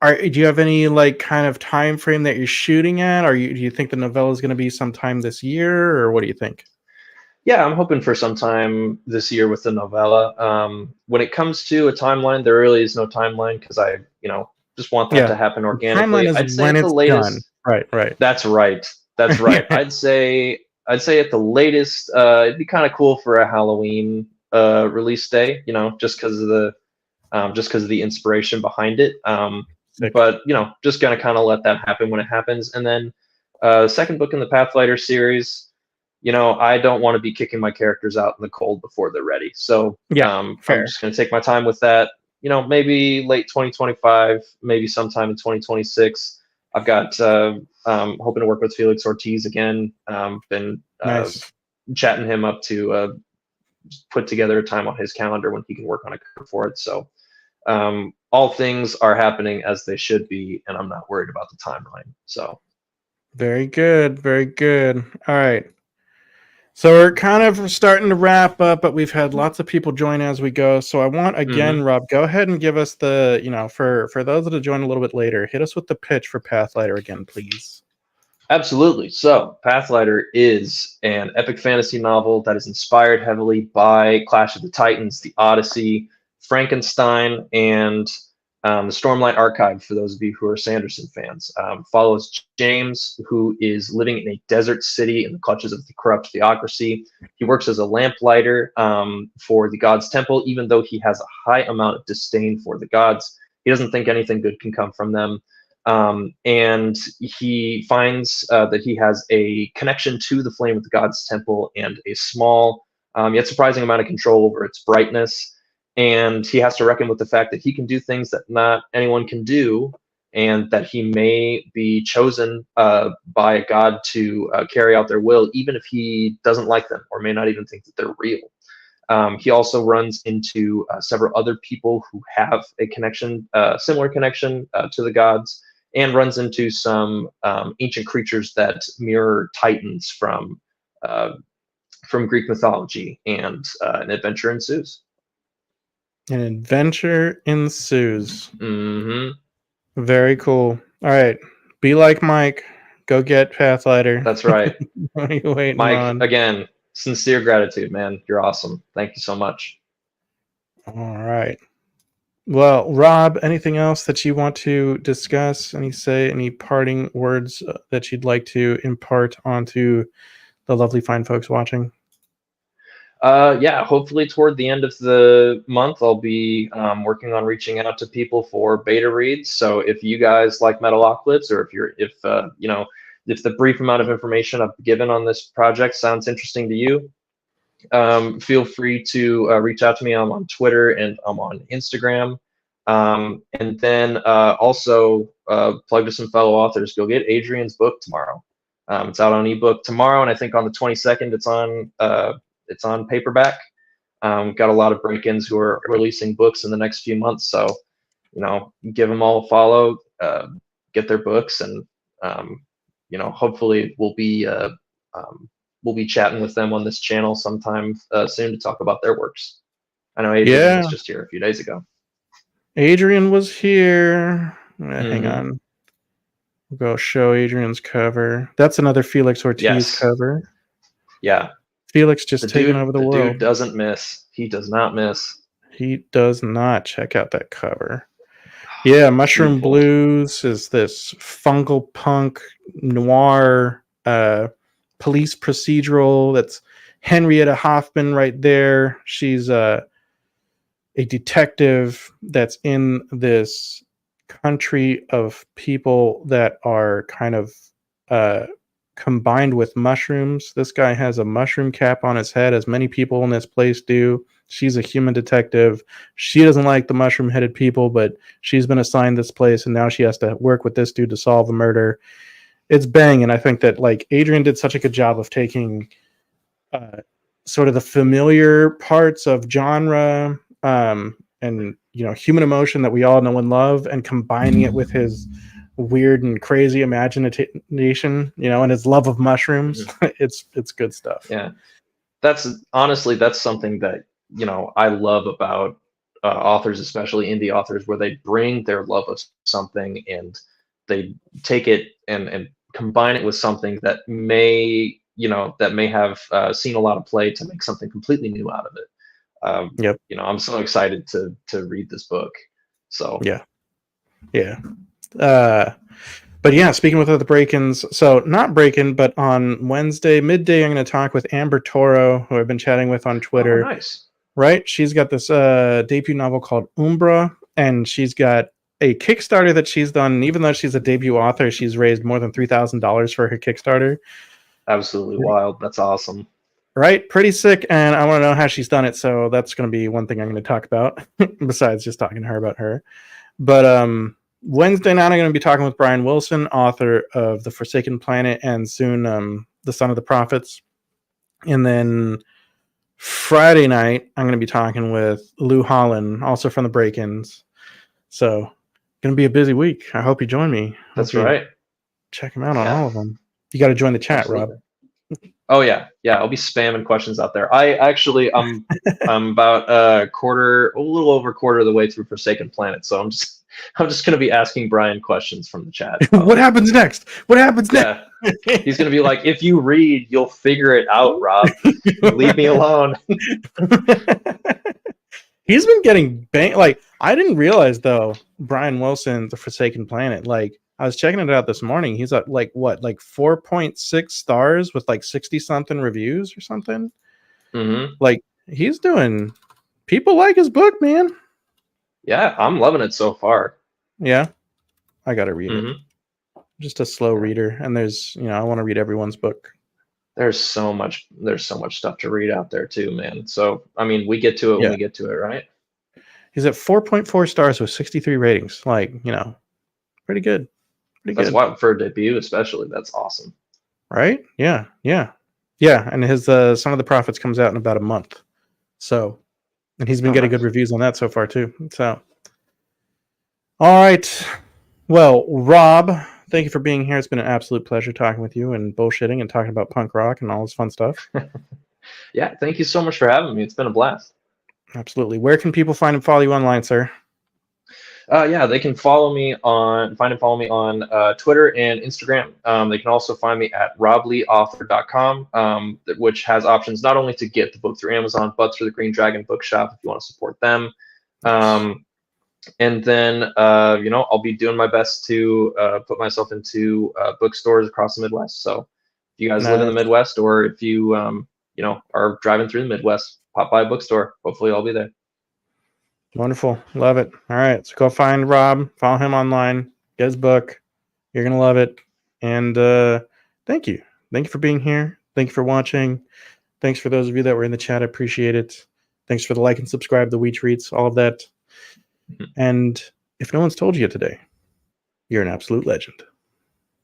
do you have any like kind of time frame that you're shooting at? Do you think the novella is going to be sometime this year, or what do you think? Yeah, I'm hoping for some time this year with the novella. When it comes to a timeline, there really is no timeline because I, just want that Yeah, to happen the timeline organically. is I'd say when at the it's done. latest, Right, right. that's right. That's right. I'd say at the latest, it'd be kind of cool for a Halloween release day, just because of the inspiration behind it. Sick. But just gonna kind of let that happen when it happens. And then the second book in the Pathlighter series, I don't want to be kicking my characters out in the cold before they're ready. So Yeah, I'm fair. just gonna take my time with that. Maybe late 2025, maybe sometime in 2026. I've got hoping to work with Felix Ortiz again. Been Nice. chatting him up to put together a time on his calendar when he can work on a cover for it. So all things are happening as they should be, and I'm not worried about the timeline. So Very good. Very good. All right. So we're kind of starting to wrap up, but we've had lots of people join as we go. So I want again, Rob, go ahead and give us the, for those that have joined a little bit later, hit us with the pitch for Pathlighter again, please. Absolutely. So, Pathlighter is an epic fantasy novel that is inspired heavily by Clash of the Titans, the Odyssey, Frankenstein, and the Stormlight Archive, for those of you who are Sanderson fans. Follows James, who is living in a desert city in the clutches of the corrupt theocracy. He works as a lamplighter for the gods' temple, even though he has a high amount of disdain for the gods. He doesn't think anything good can come from them. And he finds that he has a connection to the flame of the gods' temple and a small, yet surprising amount of control over its brightness. And he has to reckon with the fact that he can do things that not anyone can do, and that he may be chosen by a god to carry out their will, even if he doesn't like them or may not even think that they're real. He also runs into several other people who have a connection, similar connection to the gods, and runs into some ancient creatures that mirror titans from Greek mythology, and an adventure ensues. An adventure ensues. Mm-hmm. Very cool. All right. Be like Mike. Go get Pathlighter. That's right. What are you waiting Mike, on? again, sincere gratitude, man. You're awesome. Thank you so much. All right. Well, Rob, anything else that you want to discuss? Any parting words that you'd like to impart onto the lovely fine folks watching? Yeah, hopefully toward the end of the month, I'll be working on reaching out to people for beta reads. So if you guys like Metalocalypse, or if the brief amount of information I've given on this project sounds interesting to you, feel free to reach out to me. I'm on Twitter and I'm on Instagram. And then also plug to some fellow authors. Go get Adrian's book tomorrow. It's out on ebook tomorrow, and I think on the 22nd it's on paperback. Got a lot of break-ins who are releasing books in the next few months, so give them all a follow, get their books, and hopefully we'll be chatting with them on this channel sometime soon to talk about their works. I know Adrian was just here a few days ago. Adrian was here. Hang on. We'll go show Adrian's cover. That's another Felix Ortiz cover. Yeah. Felix just taking over the world. The dude doesn't miss. He does not miss. He does not. Check out that cover. Yeah, Mushroom Beautiful. Blues is this fungal punk noir police procedural. That's Henrietta Hoffman right there. She's a detective that's in this country of people that are kind of combined with mushrooms. This guy has a mushroom cap on his head, as many people in this place do. She's a human detective. She doesn't like the mushroom-headed people, but she's been assigned this place, and now she has to work with this dude to solve a murder. It's banging. I think that Adrian did such a good job of taking sort of the familiar parts of genre and human emotion that we all know and love, and combining it with his weird and crazy imagination, and his love of mushrooms. It's good stuff. Yeah, that's something that I love about authors, especially indie authors, where they bring their love of something and they take it and combine it with something that may have seen a lot of play to make something completely new out of it. Yep. I'm so excited to read this book. So yeah. But yeah, speaking with other break-ins, so not break-in, but on Wednesday midday, I'm going to talk with Amber Toro, who I've been chatting with on Twitter. Oh, nice. Right? She's got this debut novel called Umbra, and she's got a Kickstarter that she's done. And even though she's a debut author, she's raised more than $3,000 for her Kickstarter. Absolutely wild. That's awesome. Right? Pretty sick. And I want to know how she's done it. So that's going to be one thing I'm going to talk about, besides just talking to her about her. But Wednesday night, I'm going to be talking with Brian Wilson, author of The Forsaken Planet and soon The Son of the Prophets. And then Friday night, I'm going to be talking with Lou Holland, also from the Break-Ins. So, going to be a busy week. I hope you join me. That's right. Check him out on all of them. You got to join the chat, Absolutely. Rob. Oh yeah. I'll be spamming questions out there. I'm about a little over a quarter of the way through Forsaken Planet, so I'm just gonna be asking Brian questions from the chat. What happens next? What happens next? He's gonna be like, if you read, you'll figure it out, Rob. Leave me alone. He's been getting banged. Like, I didn't realize though, Brian Wilson, The Forsaken Planet. Like, I was checking it out this morning. He's at like 4.6 stars with like 60 something reviews or something. Mm-hmm. Like, he's doing. People like his book, man. Yeah, I'm loving it so far. Yeah, I gotta read it. Just a slow reader, and there's I want to read everyone's book. There's so much stuff to read out there too, man. So I mean, we get to it when we get to it, right? He's at 4.4 stars with 63 ratings. Like, pretty good. That's wild for a debut, especially. That's awesome. Right? Yeah. And his Son of the Prophets comes out in about a month. So, and he's been getting good reviews on that so far too. So, all right. Well, Rob, thank you for being here. It's been an absolute pleasure talking with you and bullshitting and talking about punk rock and all this fun stuff. Yeah, thank you so much for having me. It's been a blast. Absolutely. Where can people find and follow you online, sir? Yeah, they can follow me on Twitter and Instagram. They can also find me at robleeauthor.com, which has options not only to get the book through Amazon, but through the Green Dragon Bookshop if you want to support them. And then, I'll be doing my best to put myself into bookstores across the Midwest. So if you guys live in the Midwest, or if you, are driving through the Midwest, pop by a bookstore. Hopefully I'll be there. Wonderful. Love it. All right. So go find Rob, follow him online, get his book. You're going to love it. And thank you. Thank you for being here. Thank you for watching. Thanks for those of you that were in the chat. I appreciate it. Thanks for the like and subscribe, the wee treats, all of that. And if no one's told you today, you're an absolute legend.